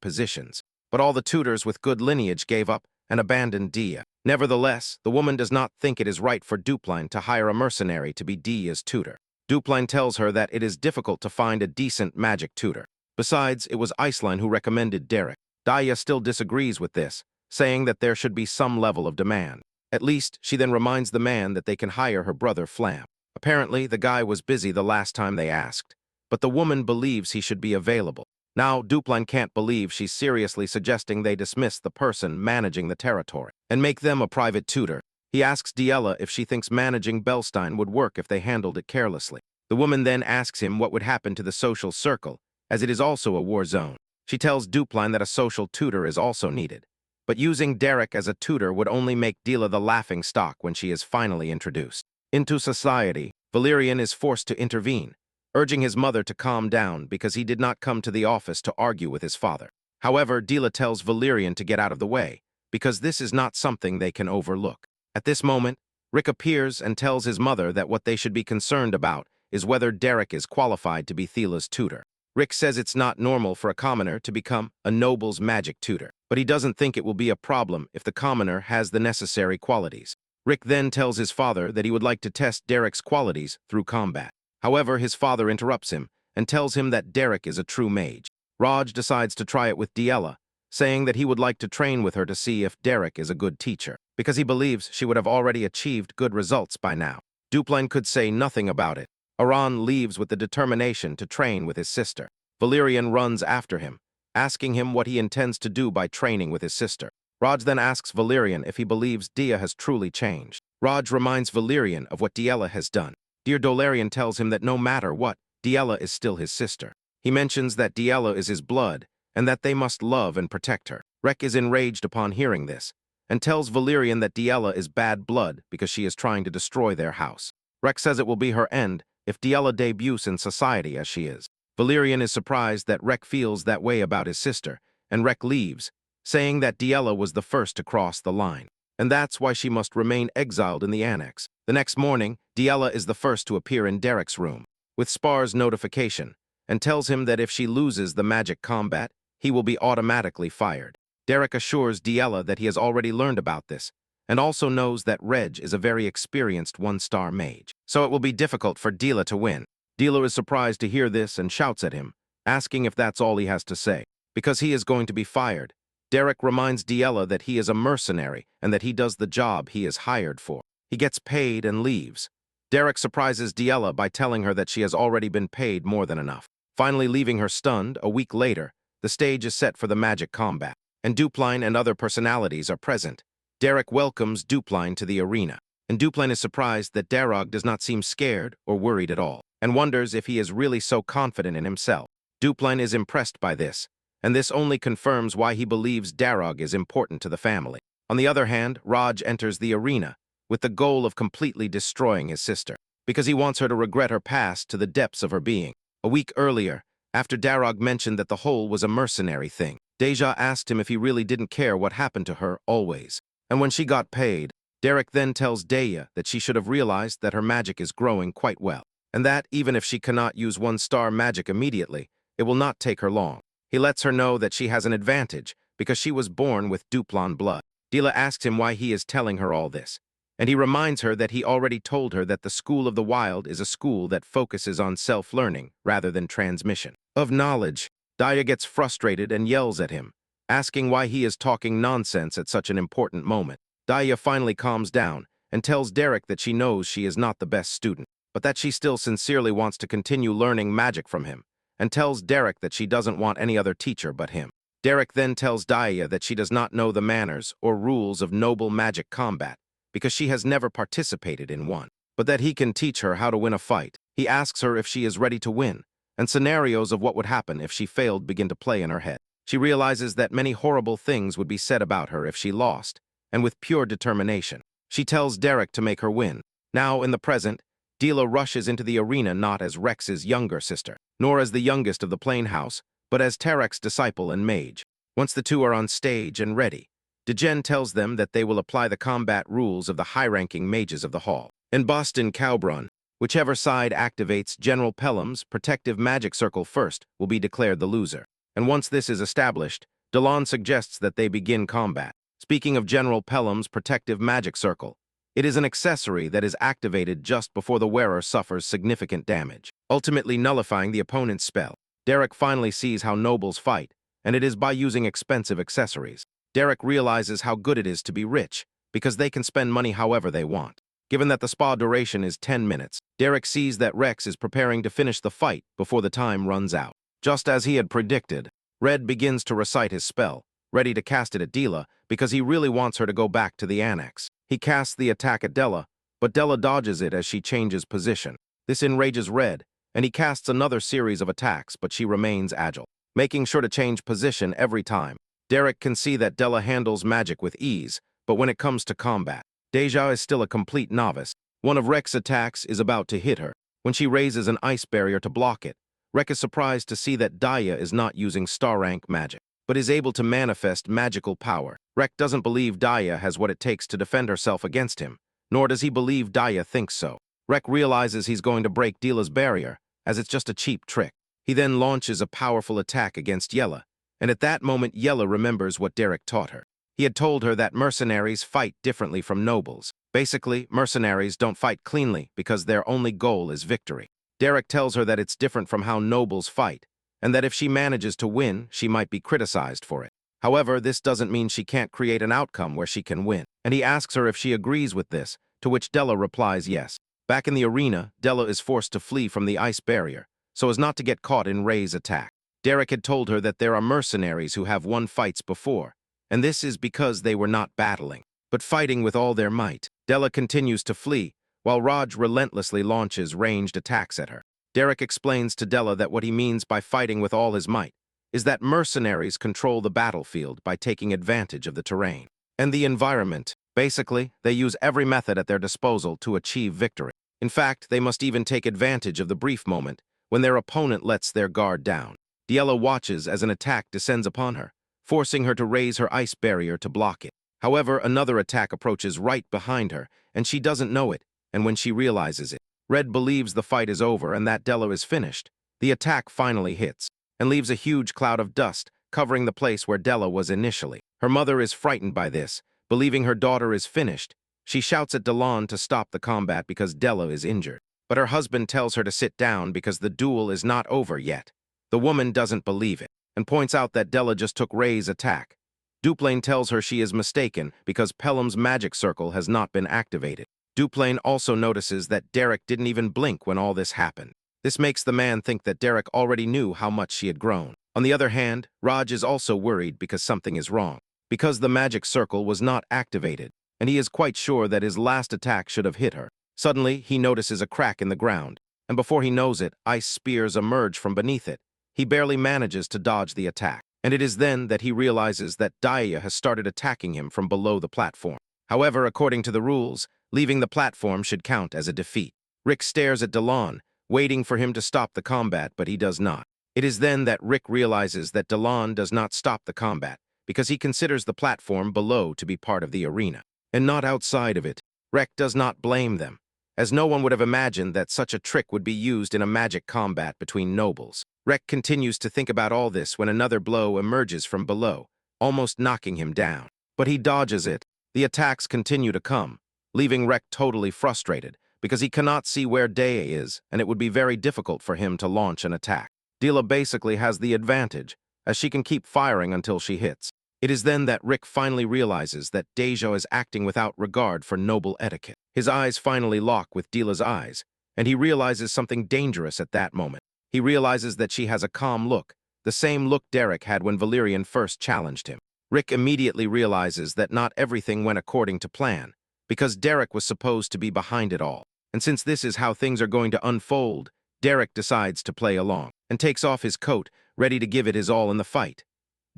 A: positions, but all the tutors with good lineage gave up and abandoned Dia. Nevertheless, the woman does not think it is right for Dupline to hire a mercenary to be Dia's tutor. Dupline tells her that it is difficult to find a decent magic tutor. Besides, it was Iceline who recommended Derek. Daya still disagrees with this, saying that there should be some level of demand. At least, she then reminds the man that they can hire her brother Flam. Apparently, the guy was busy the last time they asked, but the woman believes he should be available. Now, Dupline can't believe she's seriously suggesting they dismiss the person managing the territory and make them a private tutor. He asks Diela if she thinks managing Belstein would work if they handled it carelessly. The woman then asks him what would happen to the social circle, as it is also a war zone. She tells Dupline that a social tutor is also needed, but using Derek as a tutor would only make Dila the laughing stock when she is finally introduced into society. Valerian is forced to intervene, urging his mother to calm down because he did not come to the office to argue with his father. However, Dila tells Valerian to get out of the way, because this is not something they can overlook. At this moment, Rick appears and tells his mother that what they should be concerned about is whether Derek is qualified to be Thila's tutor. Rick says it's not normal for a commoner to become a noble's magic tutor, but he doesn't think it will be a problem if the commoner has the necessary qualities. Rick then tells his father that he would like to test Derek's qualities through combat. However, his father interrupts him and tells him that Derek is a true mage. Raj decides to try it with Diela, saying that he would like to train with her to see if Derek is a good teacher, because he believes she would have already achieved good results by now. Dupline could say nothing about it. Aran leaves with the determination to train with his sister. Valerian runs after him, asking him what he intends to do by training with his sister. Raj then asks Valerian if he believes Dia has truly changed. Raj reminds Valerian of what Diela has done. Dear Dolarian tells him that no matter what, Diela is still his sister. He mentions that Diela is his blood and that they must love and protect her. Rek is enraged upon hearing this and tells Valerian that Diela is bad blood because she is trying to destroy their house. Rek says it will be her end if Diela debuts in society as she is. Valerian is surprised that Rek feels that way about his sister, and Rek leaves, saying that Diela was the first to cross the line, and that's why she must remain exiled in the annex. The next morning, Diela is the first to appear in Derek's room. with Spar's notification and tells him that if she loses the magic combat, he will be automatically fired. Derek assures Diella that he has already learned about this and also knows that Reg is a very experienced one-star mage, so it will be difficult for Diella to win. Diella is surprised to hear this and shouts at him, asking if that's all he has to say, because he is going to be fired. Derek reminds Diella that he is a mercenary and that he does the job he is hired for. He gets paid and leaves. Derek surprises Diella by telling her that she has already been paid more than enough. Finally leaving her stunned, a week later, the stage is set for the magic combat, and Dupline and other personalities are present. Derek welcomes Dupline to the arena, and Dupline is surprised that Darog does not seem scared or worried at all, and wonders if he is really so confident in himself. Dupline is impressed by this, and this only confirms why he believes Darog is important to the family. On the other hand, Raj enters the arena with the goal of completely destroying his sister, because he wants her to regret her past to the depths of her being. A week earlier, after Darog mentioned that the whole was a mercenary thing, Deja asked him if he really didn't care what happened to her always. And when she got paid, Derek then tells Deja that she should have realized that her magic is growing quite well, and that even if she cannot use one-star magic immediately, it will not take her long. He lets her know that she has an advantage because she was born with Duplan blood. Diella asks him why he is telling her all this, and he reminds her that he already told her that the School of the Wild is a school that focuses on self-learning rather than transmission of knowledge. Daya gets frustrated and yells at him, asking why he is talking nonsense at such an important moment. Daya finally calms down and tells Derek that she knows she is not the best student, but that she still sincerely wants to continue learning magic from him, and tells Derek that she doesn't want any other teacher but him. Derek then tells Daya that she does not know the manners or rules of noble magic combat because she has never participated in one, but that he can teach her how to win a fight. He asks her if she is ready to win, and scenarios of what would happen if she failed begin to play in her head. She realizes that many horrible things would be said about her if she lost, and with pure determination, she tells Derek to make her win. Now, in the present, Diella rushes into the arena not as Rex's younger sister, nor as the youngest of the Plain House, but as Tarek's disciple and mage. Once the two are on stage and ready, Degen tells them that they will apply the combat rules of the high-ranking mages of the hall. In Boston Cowbrun, whichever side activates General Pelham's protective magic circle first will be declared the loser. And once this is established, Delon suggests that they begin combat. Speaking of General Pelham's protective magic circle, it is an accessory that is activated just before the wearer suffers significant damage, ultimately nullifying the opponent's spell. Derek finally sees how nobles fight, and it is by using expensive accessories. Derek realizes how good it is to be rich, because they can spend money however they want. Given that the spa duration is 10 minutes, Derek sees that Rex is preparing to finish the fight before the time runs out. Just as he had predicted, Red begins to recite his spell, ready to cast it at Diella because he really wants her to go back to the annex. He casts the attack at Della, but Della dodges it as she changes position. This enrages Red, and he casts another series of attacks, but she remains agile, making sure to change position every time. Derek can see that Della handles magic with ease, but when it comes to combat, Deja is still a complete novice. One of Rek's attacks is about to hit her. When she raises an ice barrier to block it, Rek is surprised to see that Daya is not using star rank magic, but is able to manifest magical power. Rek doesn't believe Daya has what it takes to defend herself against him, nor does he believe Daya thinks so. Rek realizes he's going to break Diela's barrier, as it's just a cheap trick. He then launches a powerful attack against Yella, and at that moment Yella remembers what Derek taught her. He had told her that mercenaries fight differently from nobles. Basically, mercenaries don't fight cleanly because their only goal is victory. Derek tells her that it's different from how nobles fight, and that if she manages to win, she might be criticized for it. However, this doesn't mean she can't create an outcome where she can win, and he asks her if she agrees with this, to which Della replies yes. Back in the arena, Della is forced to flee from the ice barrier, so as not to get caught in Ray's attack. Derek had told her that there are mercenaries who have won fights before, and this is because they were not battling, but fighting with all their might. Della continues to flee, while Raj relentlessly launches ranged attacks at her. Derek explains to Della that what he means by fighting with all his might is that mercenaries control the battlefield by taking advantage of the terrain and the environment. Basically, they use every method at their disposal to achieve victory. In fact, they must even take advantage of the brief moment when their opponent lets their guard down. Diella watches as an attack descends upon her, forcing her to raise her ice barrier to block it. However, another attack approaches right behind her, and she doesn't know it, and when she realizes it, Red believes the fight is over and that Della is finished. The attack finally hits and leaves a huge cloud of dust covering the place where Della was initially. Her mother is frightened by this, believing her daughter is finished. She shouts at Delon to stop the combat because Della is injured. But her husband tells her to sit down because the duel is not over yet. The woman doesn't believe it and points out that Della just took Ray's attack. Duplain tells her she is mistaken because Pelham's magic circle has not been activated. Duplain also notices that Derek didn't even blink when all this happened. This makes the man think that Derek already knew how much she had grown. On the other hand, Raj is also worried because something is wrong, because the magic circle was not activated, and he is quite sure that his last attack should have hit her. Suddenly, he notices a crack in the ground, and before he knows it, ice spears emerge from beneath it. He barely manages to dodge the attack, and it is then that he realizes that Daya has started attacking him from below the platform. However, according to the rules, leaving the platform should count as a defeat. Rick stares at Delon, waiting for him to stop the combat, but he does not. It is then that Rick realizes that Delon does not stop the combat because he considers the platform below to be part of the arena, and not outside of it. Rick does not blame them, as no one would have imagined that such a trick would be used in a magic combat between nobles. Rick continues to think about all this when another blow emerges from below, almost knocking him down. But he dodges it. The attacks continue to come, leaving Rick totally frustrated because he cannot see where Daya is, and it would be very difficult for him to launch an attack. Dila basically has the advantage, as she can keep firing until she hits. It is then that Rick finally realizes that Deja is acting without regard for noble etiquette. His eyes finally lock with Dila's eyes, and he realizes something dangerous at that moment. He realizes that she has a calm look, the same look Derek had when Valerian first challenged him. Rick immediately realizes that not everything went according to plan, because Derek was supposed to be behind it all. And since this is how things are going to unfold, Derek decides to play along and takes off his coat, ready to give it his all in the fight.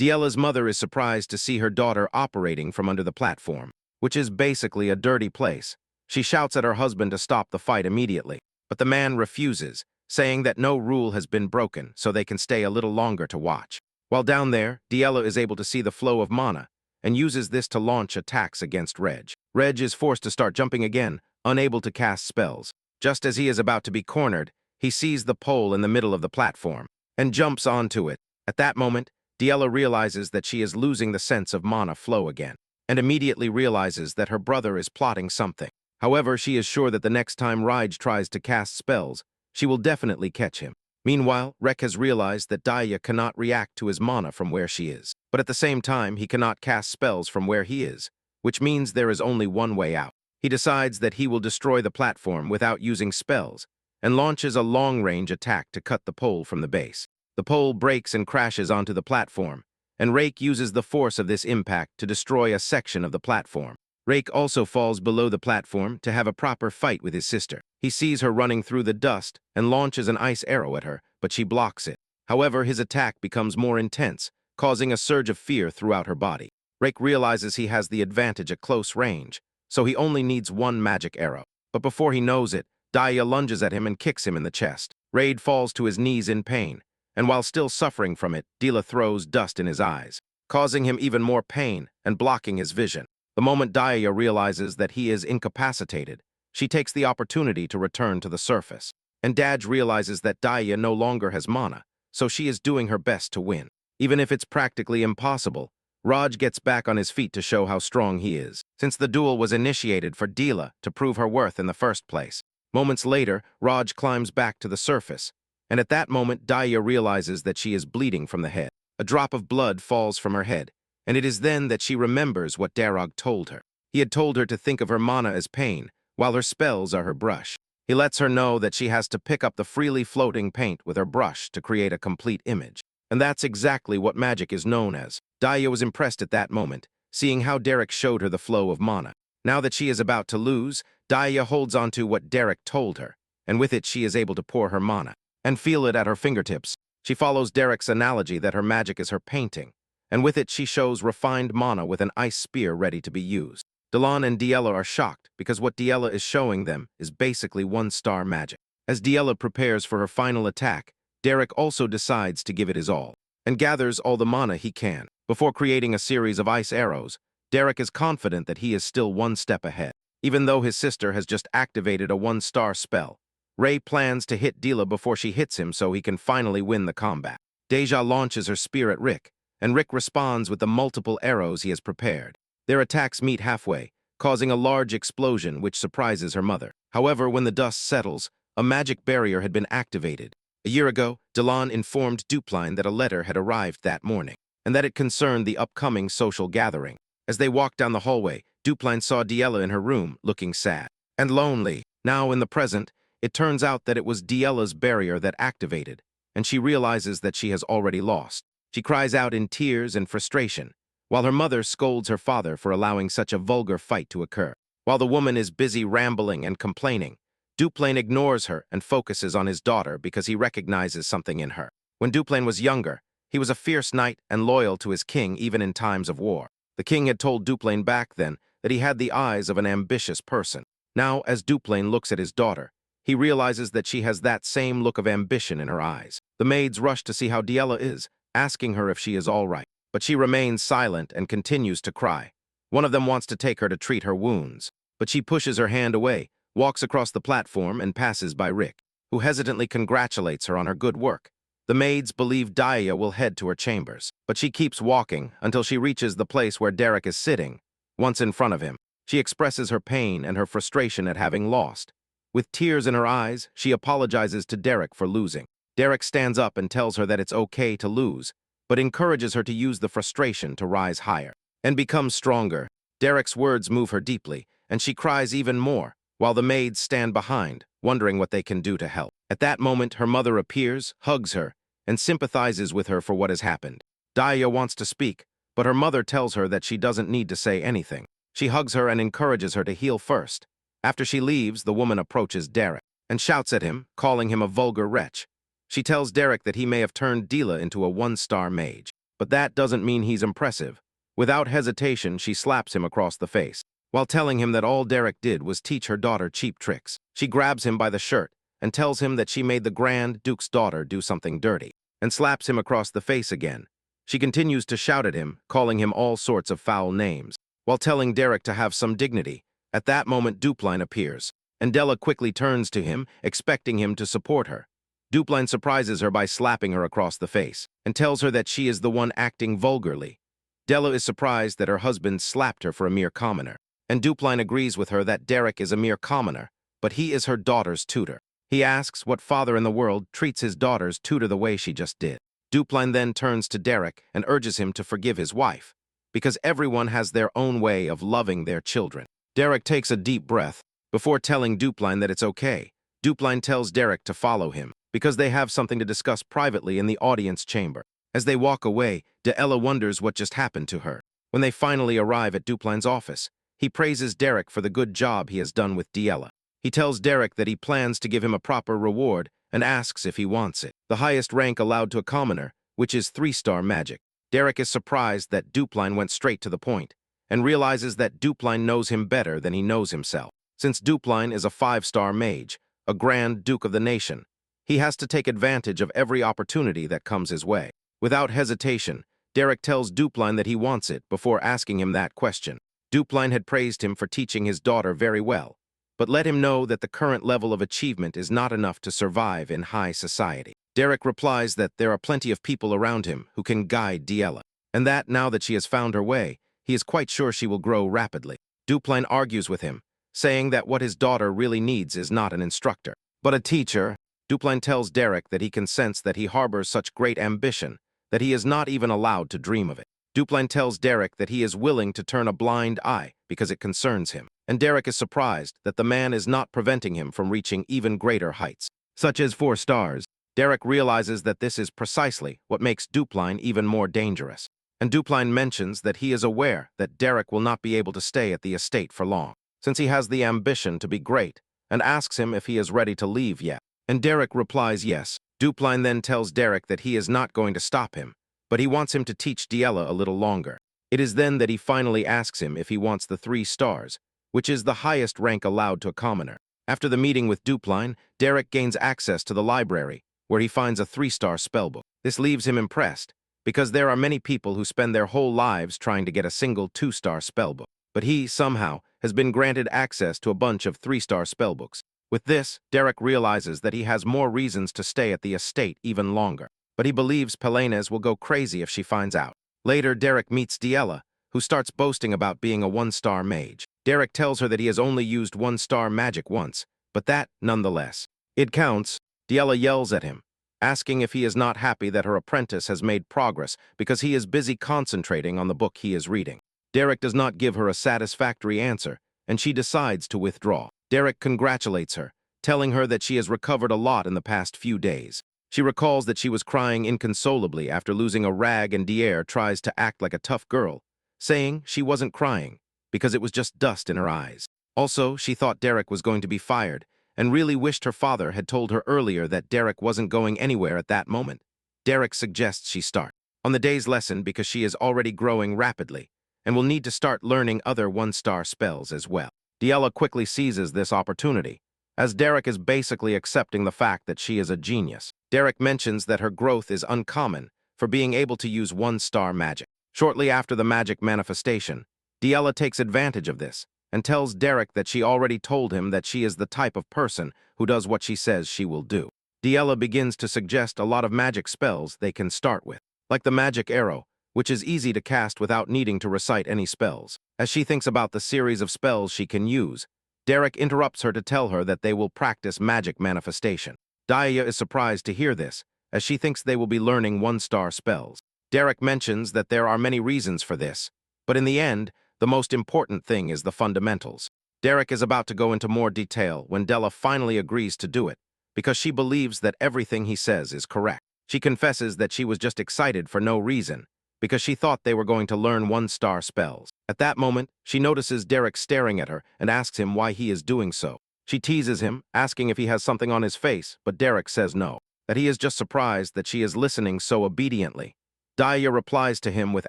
A: Diella's mother is surprised to see her daughter operating from under the platform, which is basically a dirty place. She shouts at her husband to stop the fight immediately, but the man refuses, saying that no rule has been broken so they can stay a little longer to watch. While down there, Diella is able to see the flow of mana and uses this to launch attacks against Reg. Reg is forced to start jumping again, unable to cast spells. Just as he is about to be cornered, he sees the pole in the middle of the platform and jumps onto it. At that moment, Diella realizes that she is losing the sense of mana flow again, and immediately realizes that her brother is plotting something. However, she is sure that the next time Raj tries to cast spells, she will definitely catch him. Meanwhile, Rek has realized that Daya cannot react to his mana from where she is, but at the same time, he cannot cast spells from where he is, which means there is only one way out. He decides that he will destroy the platform without using spells, and launches a long-range attack to cut the pole from the base. The pole breaks and crashes onto the platform, and Rake uses the force of this impact to destroy a section of the platform. Rake also falls below the platform to have a proper fight with his sister. He sees her running through the dust and launches an ice arrow at her, but she blocks it. However, his attack becomes more intense, causing a surge of fear throughout her body. Rake realizes he has the advantage at close range, so he only needs one magic arrow. But before he knows it, Daya lunges at him and kicks him in the chest. Raid falls to his knees in pain, and while still suffering from it, Dila throws dust in his eyes, causing him even more pain and blocking his vision. The moment Daya realizes that he is incapacitated, she takes the opportunity to return to the surface. And Daj realizes that Daya no longer has mana, so she is doing her best to win. Even if it's practically impossible, Raj gets back on his feet to show how strong he is, since the duel was initiated for Dila to prove her worth in the first place. Moments later, Raj climbs back to the surface, and at that moment Daya realizes that she is bleeding from the head. A drop of blood falls from her head, and it is then that she remembers what Darog told her. He had told her to think of her mana as pain, while her spells are her brush. He lets her know that she has to pick up the freely floating paint with her brush to create a complete image. And that's exactly what magic is known as. Daya was impressed at that moment, seeing how Derek showed her the flow of mana. Now that she is about to lose, Daya holds onto what Derek told her, and with it she is able to pour her mana and feel it at her fingertips. She follows Derek's analogy that her magic is her painting, and with it she shows refined mana with an ice spear ready to be used. Delon and Diella are shocked because what Diella is showing them is basically one-star magic. As Diella prepares for her final attack, Derek also decides to give it his all, and gathers all the mana he can. Before creating a series of ice arrows, Derek is confident that he is still one step ahead. Even though his sister has just activated a one-star spell, Ray plans to hit Dila before she hits him so he can finally win the combat. Deja launches her spear at Rick, and Rick responds with the multiple arrows he has prepared. Their attacks meet halfway, causing a large explosion which surprises her mother. However, when the dust settles, a magic barrier had been activated. A year ago, Delon informed Dupline that a letter had arrived that morning, and that it concerned the upcoming social gathering. As they walked down the hallway, Dupline saw Diella in her room, looking sad and lonely. Now, in the present, it turns out that it was Diella's barrier that activated, and she realizes that she has already lost. She cries out in tears and frustration, while her mother scolds her father for allowing such a vulgar fight to occur. While the woman is busy rambling and complaining, Duplain ignores her and focuses on his daughter because he recognizes something in her. When Duplain was younger, he was a fierce knight and loyal to his king even in times of war. The king had told Duplain back then that he had the eyes of an ambitious person. Now, as Duplain looks at his daughter, he realizes that she has that same look of ambition in her eyes. The maids rush to see how Diella is, asking her if she is all right. But she remains silent and continues to cry. One of them wants to take her to treat her wounds, but she pushes her hand away, walks across the platform, and passes by Rick, who hesitantly congratulates her on her good work. The maids believe Daya will head to her chambers, but she keeps walking until she reaches the place where Derek is sitting. Once in front of him, she expresses her pain and her frustration at having lost. With tears in her eyes, she apologizes to Derek for losing. Derek stands up and tells her that it's okay to lose, but encourages her to use the frustration to rise higher and become stronger. Derek's words move her deeply, and she cries even more, while the maids stand behind, wondering what they can do to help. At that moment, her mother appears, hugs her, and sympathizes with her for what has happened. Daya wants to speak, but her mother tells her that she doesn't need to say anything. She hugs her and encourages her to heal first. After she leaves, the woman approaches Derek and shouts at him, calling him a vulgar wretch. She tells Derek that he may have turned Dila into a one-star mage, but that doesn't mean he's impressive. Without hesitation, she slaps him across the face, while telling him that all Derek did was teach her daughter cheap tricks. She grabs him by the shirt and tells him that she made the Grand Duke's daughter do something dirty, and slaps him across the face again. She continues to shout at him, calling him all sorts of foul names, while telling Derek to have some dignity. At that moment, Dupline appears, and Della quickly turns to him, expecting him to support her. Dupline surprises her by slapping her across the face, and tells her that she is the one acting vulgarly. Della is surprised that her husband slapped her for a mere commoner, and Dupline agrees with her that Derek is a mere commoner, but he is her daughter's tutor. He asks what father in the world treats his daughter's tutor the way she just did. Dupline then turns to Derek and urges him to forgive his wife, because everyone has their own way of loving their children. Derek takes a deep breath before telling Dupline that it's okay. Dupline tells Derek to follow him, because they have something to discuss privately in the audience chamber. As they walk away, Deella wonders what just happened to her. When they finally arrive at Dupline's office, he praises Derek for the good job he has done with Diella. He tells Derek that he plans to give him a proper reward and asks if he wants it, the highest rank allowed to a commoner, which is 3-star magic. Derek is surprised that Dupline went straight to the point and realizes that Dupline knows him better than he knows himself. Since Dupline is a 5-star mage, a Grand Duke of the nation, he has to take advantage of every opportunity that comes his way. Without hesitation, Derek tells Dupline that he wants it before asking him that question. Dupline had praised him for teaching his daughter very well, but let him know that the current level of achievement is not enough to survive in high society. Derek replies that there are plenty of people around him who can guide Diella, and that now that she has found her way, he is quite sure she will grow rapidly. Dupline argues with him, saying that what his daughter really needs is not an instructor, but a teacher. Dupline tells Derek that he can sense that he harbors such great ambition that he is not even allowed to dream of it. Dupline tells Derek that he is willing to turn a blind eye because it concerns him, and Derek is surprised that the man is not preventing him from reaching even greater heights, such as 4 stars. Derek realizes that this is precisely what makes Dupline even more dangerous, and Dupline mentions that he is aware that Derek will not be able to stay at the estate for long, since he has the ambition to be great, and asks him if he is ready to leave yet. And Derek replies yes. Dupline then tells Derek that he is not going to stop him, but he wants him to teach Diella a little longer. It is then that he finally asks him if he wants the 3 stars, which is the highest rank allowed to a commoner. After the meeting with Dupline, Derek gains access to the library, where he finds a 3-star spellbook. This leaves him impressed, because there are many people who spend their whole lives trying to get a single 2-star spellbook. But he, somehow, has been granted access to a bunch of 3-star spellbooks. With this, Derek realizes that he has more reasons to stay at the estate even longer. But he believes Pelenes will go crazy if she finds out. Later, Derek meets Diella, who starts boasting about being a one-star mage. Derek tells her that he has only used one-star magic once, but that, nonetheless, it counts. Diella yells at him, asking if he is not happy that her apprentice has made progress because he is busy concentrating on the book he is reading. Derek does not give her a satisfactory answer, and she decides to withdraw. Derek congratulates her, telling her that she has recovered a lot in the past few days. She recalls that she was crying inconsolably after losing a rag, and Dier tries to act like a tough girl, saying she wasn't crying because it was just dust in her eyes. Also, she thought Derek was going to be fired and really wished her father had told her earlier that Derek wasn't going anywhere at that moment. Derek suggests she start on the day's lesson because she is already growing rapidly and will need to start learning other one-star spells as well. Diella quickly seizes this opportunity, as Derek is basically accepting the fact that she is a genius. Derek mentions that her growth is uncommon for being able to use one-star magic. Shortly after the magic manifestation, Diella takes advantage of this and tells Derek that she already told him that she is the type of person who does what she says she will do. Diella begins to suggest a lot of magic spells they can start with, like the magic arrow, which is easy to cast without needing to recite any spells. As she thinks about the series of spells she can use, Derek interrupts her to tell her that they will practice magic manifestation. Diella is surprised to hear this, as she thinks they will be learning one-star spells. Derek mentions that there are many reasons for this, but in the end, the most important thing is the fundamentals. Derek is about to go into more detail when Della finally agrees to do it, because she believes that everything he says is correct. She confesses that she was just excited for no reason, because she thought they were going to learn one-star spells. At that moment, she notices Derek staring at her and asks him why he is doing so. She teases him, asking if he has something on his face, but Derek says no, that he is just surprised that she is listening so obediently. Diella replies to him with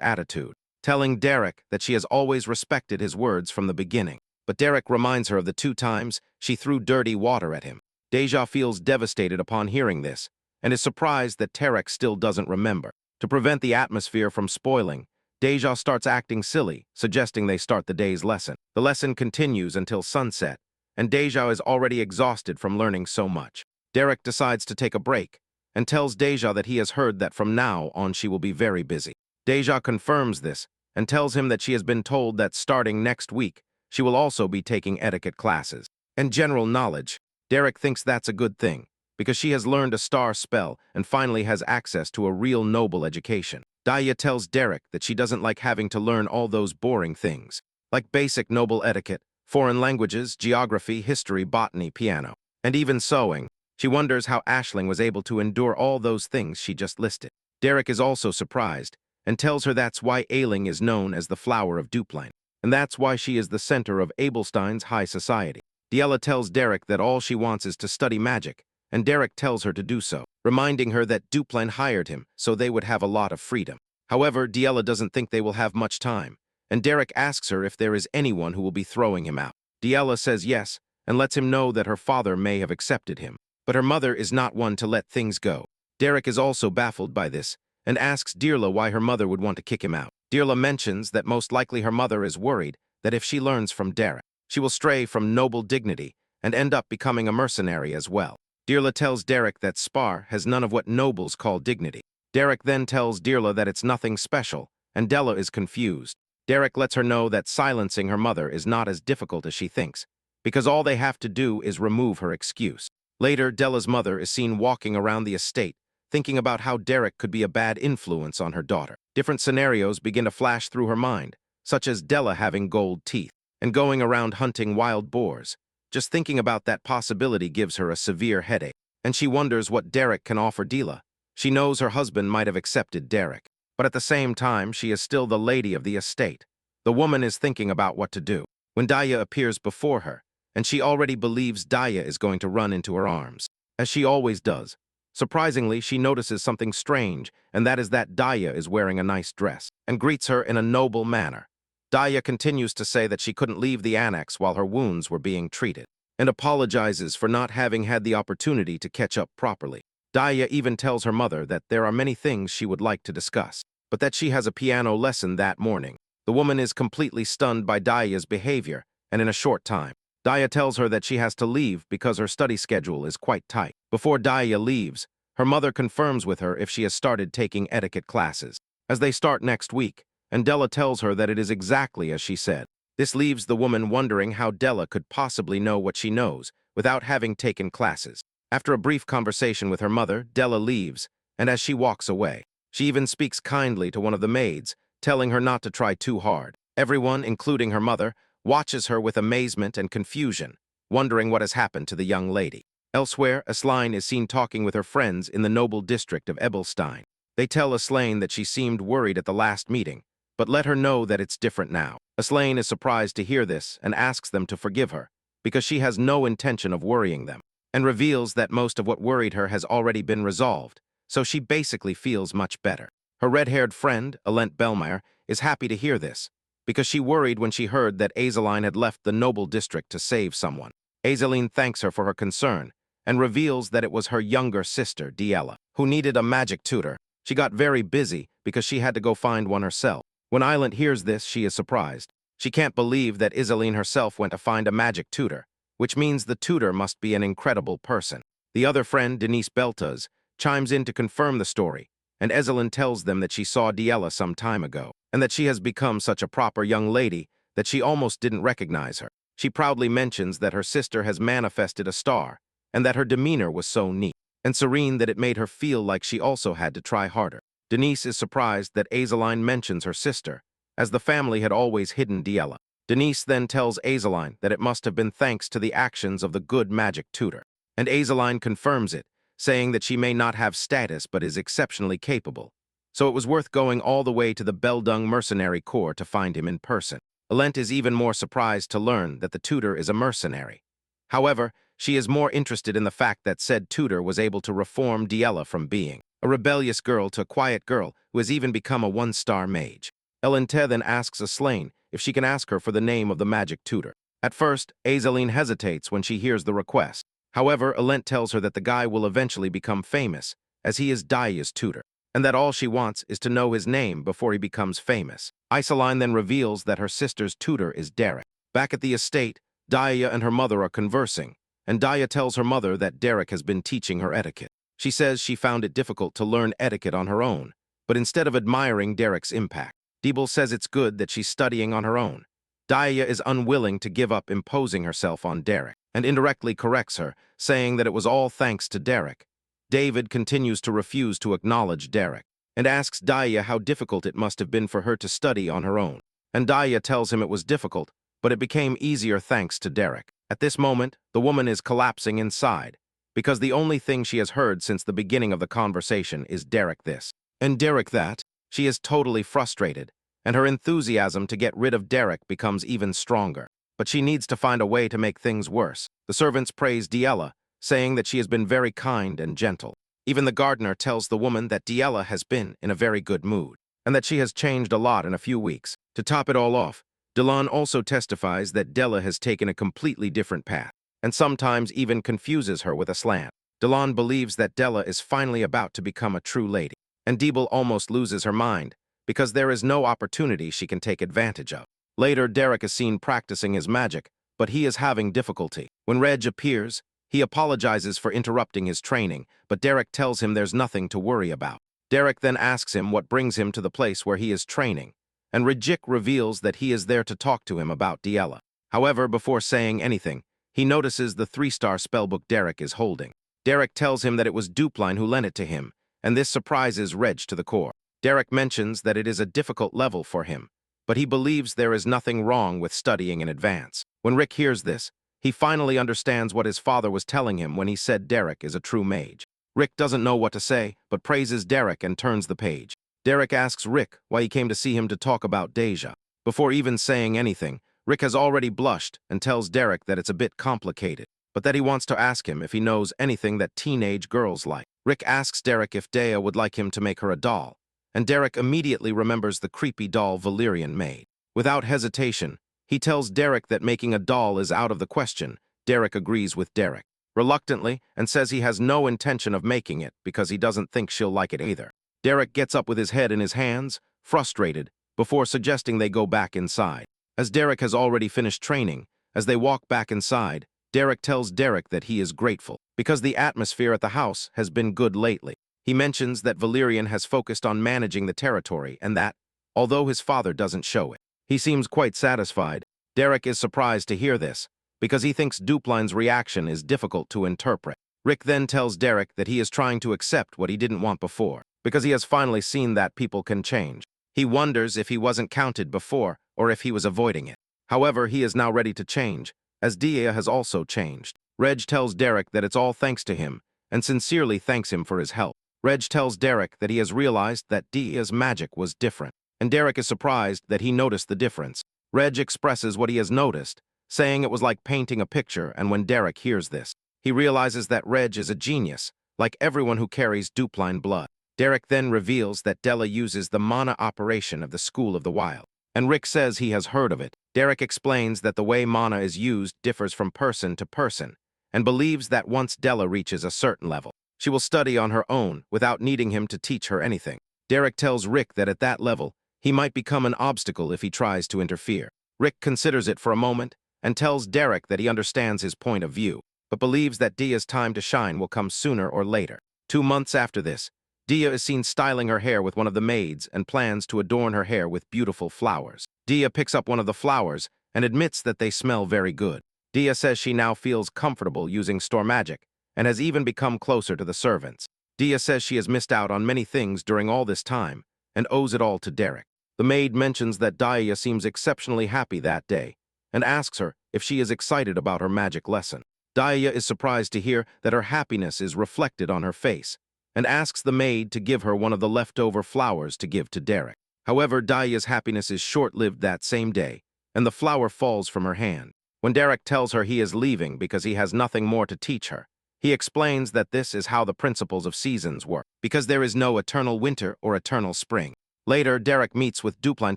A: attitude, telling Derek that she has always respected his words from the beginning. But Derek reminds her of the 2 times she threw dirty water at him. Deja feels devastated upon hearing this, and is surprised that Derek still doesn't remember. To prevent the atmosphere from spoiling, Deja starts acting silly, suggesting they start the day's lesson. The lesson continues until sunset, and Deja is already exhausted from learning so much. Derek decides to take a break, and tells Deja that he has heard that from now on she will be very busy. Deja confirms this, and tells him that she has been told that starting next week, she will also be taking etiquette classes and general knowledge. Derek thinks that's a good thing, because she has learned a star spell and finally has access to a real noble education. Diella tells Derek that she doesn't like having to learn all those boring things, like basic noble etiquette, foreign languages, geography, history, botany, piano, and even sewing. She wonders how Aisling was able to endure all those things she just listed. Derek is also surprised, and tells her that's why Ailing is known as the flower of Dupline, and that's why she is the center of Abelstein's high society. Diella tells Derek that all she wants is to study magic, and Derek tells her to do so, reminding her that Dupline hired him so they would have a lot of freedom. However, Diella doesn't think they will have much time, and Derek asks her if there is anyone who will be throwing him out. Diella says yes, and lets him know that her father may have accepted him, but her mother is not one to let things go. Derek is also baffled by this, and asks Dirla why her mother would want to kick him out. Dirla mentions that most likely her mother is worried that if she learns from Derek, she will stray from noble dignity and end up becoming a mercenary as well. Dirla tells Derek that Spar has none of what nobles call dignity. Derek then tells Dirla that it's nothing special, and Della is confused. Derek lets her know that silencing her mother is not as difficult as she thinks, because all they have to do is remove her excuse. Later, Della's mother is seen walking around the estate, thinking about how Derek could be a bad influence on her daughter. Different scenarios begin to flash through her mind, such as Della having gold teeth and going around hunting wild boars. Just thinking about that possibility gives her a severe headache, and she wonders what Derek can offer Della. She knows her husband might have accepted Derek, but at the same time, she is still the lady of the estate. The woman is thinking about what to do when Daya appears before her, and she already believes Daya is going to run into her arms, as she always does. Surprisingly, she notices something strange, and that is that Daya is wearing a nice dress, and greets her in a noble manner. Daya continues to say that she couldn't leave the annex while her wounds were being treated, and apologizes for not having had the opportunity to catch up properly. Daya even tells her mother that there are many things she would like to discuss, but that she has a piano lesson that morning. The woman is completely stunned by Daya's behavior, and in a short time, Daya tells her that she has to leave because her study schedule is quite tight. Before Daya leaves, her mother confirms with her if she has started taking etiquette classes, as they start next week, and Della tells her that it is exactly as she said. This leaves the woman wondering how Della could possibly know what she knows without having taken classes. After a brief conversation with her mother, Della leaves, and as she walks away, she even speaks kindly to one of the maids, telling her not to try too hard. Everyone, including her mother, watches her with amazement and confusion, wondering what has happened to the young lady. Elsewhere, Aslain is seen talking with her friends in the noble district of Ebelstein. They tell Aslain that she seemed worried at the last meeting, but let her know that it's different now. Aslain is surprised to hear this and asks them to forgive her, because she has no intention of worrying them, and reveals that most of what worried her has already been resolved, so she basically feels much better. Her red-haired friend, Alent Belmeyer, is happy to hear this, because she worried when she heard that Azaline had left the noble district to save someone. Azaline thanks her for her concern, and reveals that it was her younger sister, Diella, who needed a magic tutor. She got very busy because she had to go find one herself. When Island hears this, she is surprised. She can't believe that Isaline herself went to find a magic tutor, which means the tutor must be an incredible person. The other friend, Denise Beltas, chimes in to confirm the story, and Ezelin tells them that she saw Diella some time ago, and that she has become such a proper young lady that she almost didn't recognize her. She proudly mentions that her sister has manifested a star, and that her demeanor was so neat and serene that it made her feel like she also had to try harder. Denise is surprised that Azaline mentions her sister, as the family had always hidden Diella. Denise then tells Azaline that it must have been thanks to the actions of the good magic tutor, and Azaline confirms it, saying that she may not have status but is exceptionally capable, so it was worth going all the way to the Beldung Mercenary Corps to find him in person. Alent is even more surprised to learn that the tutor is a mercenary. However, she is more interested in the fact that said tutor was able to reform Diella from being a rebellious girl to a quiet girl who has even become a one-star mage. Elente then asks Aslain if she can ask her for the name of the magic tutor. At first, Azaline hesitates when she hears the request. However, Alent tells her that the guy will eventually become famous, as he is Daya's tutor, and that all she wants is to know his name before he becomes famous. Isaline then reveals that her sister's tutor is Derek. Back at the estate, Daya and her mother are conversing, and Daya tells her mother that Derek has been teaching her etiquette. She says she found it difficult to learn etiquette on her own, but instead of admiring Derek's impact, Diebel says it's good that she's studying on her own. Daya is unwilling to give up imposing herself on Derek, and indirectly corrects her, saying that it was all thanks to Derek. David continues to refuse to acknowledge Derek, and asks Daya how difficult it must have been for her to study on her own. And Daya tells him it was difficult, but it became easier thanks to Derek. At this moment, the woman is collapsing inside, because the only thing she has heard since the beginning of the conversation is Derek this, and Derek that. She is totally frustrated, and her enthusiasm to get rid of Derek becomes even stronger. But she needs to find a way to make things worse. The servants praise Diella, saying that she has been very kind and gentle. Even the gardener tells the woman that Diella has been in a very good mood, and that she has changed a lot in a few weeks. To top it all off, Delon also testifies that Della has taken a completely different path, and sometimes even confuses her with Aslan. Delon believes that Della is finally about to become a true lady, and Diebel almost loses her mind, because there is no opportunity she can take advantage of. Later, Derek is seen practicing his magic, but he is having difficulty. When Reg appears, he apologizes for interrupting his training, but Derek tells him there's nothing to worry about. Derek then asks him what brings him to the place where he is training, and Rejik reveals that he is there to talk to him about Diella. However, before saying anything, he notices the 3-star spellbook Derek is holding. Derek tells him that it was Dupline who lent it to him, and this surprises Reg to the core. Derek mentions that it is a difficult level for him, but he believes there is nothing wrong with studying in advance. When Rick hears this, he finally understands what his father was telling him when he said Derek is a true mage. Rick doesn't know what to say, but praises Derek and turns the page. Derek asks Rick why he came to see him to talk about Deja. Before even saying anything, Rick has already blushed and tells Derek that it's a bit complicated, but that he wants to ask him if he knows anything that teenage girls like. Rick asks Derek if Dea would like him to make her a doll, and Derek immediately remembers the creepy doll Valerian made. Without hesitation, he tells Derek that making a doll is out of the question. Derek agrees with Derek, reluctantly, and says he has no intention of making it because he doesn't think she'll like it either. Derek gets up with his head in his hands, frustrated, before suggesting they go back inside. As Derek has already finished training, As they walk back inside, Derek tells Derek that he is grateful because the atmosphere at the house has been good lately. He mentions that Valerian has focused on managing the territory and that, although his father doesn't show it, he seems quite satisfied. Derek is surprised to hear this because he thinks Dupline's reaction is difficult to interpret. Rick then tells Derek that he is trying to accept what he didn't want before because he has finally seen that people can change. He wonders if he wasn't counted before or if he was avoiding it. However, he is now ready to change, as Dia has also changed. Reg tells Derek that it's all thanks to him and sincerely thanks him for his help. Reg tells Derek that he has realized that Dia's magic was different, and Derek is surprised that he noticed the difference. Reg expresses what he has noticed, saying it was like painting a picture, and when Derek hears this, he realizes that Reg is a genius, like everyone who carries Dupline blood. Derek then reveals that Della uses the mana operation of the School of the Wild, and Rick says he has heard of it. Derek explains that the way mana is used differs from person to person, and believes that once Della reaches a certain level, she will study on her own without needing him to teach her anything. Derek tells Rick that at that level, he might become an obstacle if he tries to interfere. Rick considers it for a moment and tells Derek that he understands his point of view, but believes that Dia's time to shine will come sooner or later. 2 months after this, Dia is seen styling her hair with one of the maids and plans to adorn her hair with beautiful flowers. Dia picks up one of the flowers and admits that they smell very good. Dia says she now feels comfortable using store magic and has even become closer to the servants. Dia says she has missed out on many things during all this time and owes it all to Derek. The maid mentions that Dia seems exceptionally happy that day and asks her if she is excited about her magic lesson. Dia is surprised to hear that her happiness is reflected on her face and asks the maid to give her one of the leftover flowers to give to Derek. However, Dia's happiness is short-lived that same day, and the flower falls from her hand. When Derek tells her he is leaving because he has nothing more to teach her, he explains that this is how the principles of seasons work, because there is no eternal winter or eternal spring. Later, Derek meets with Dupline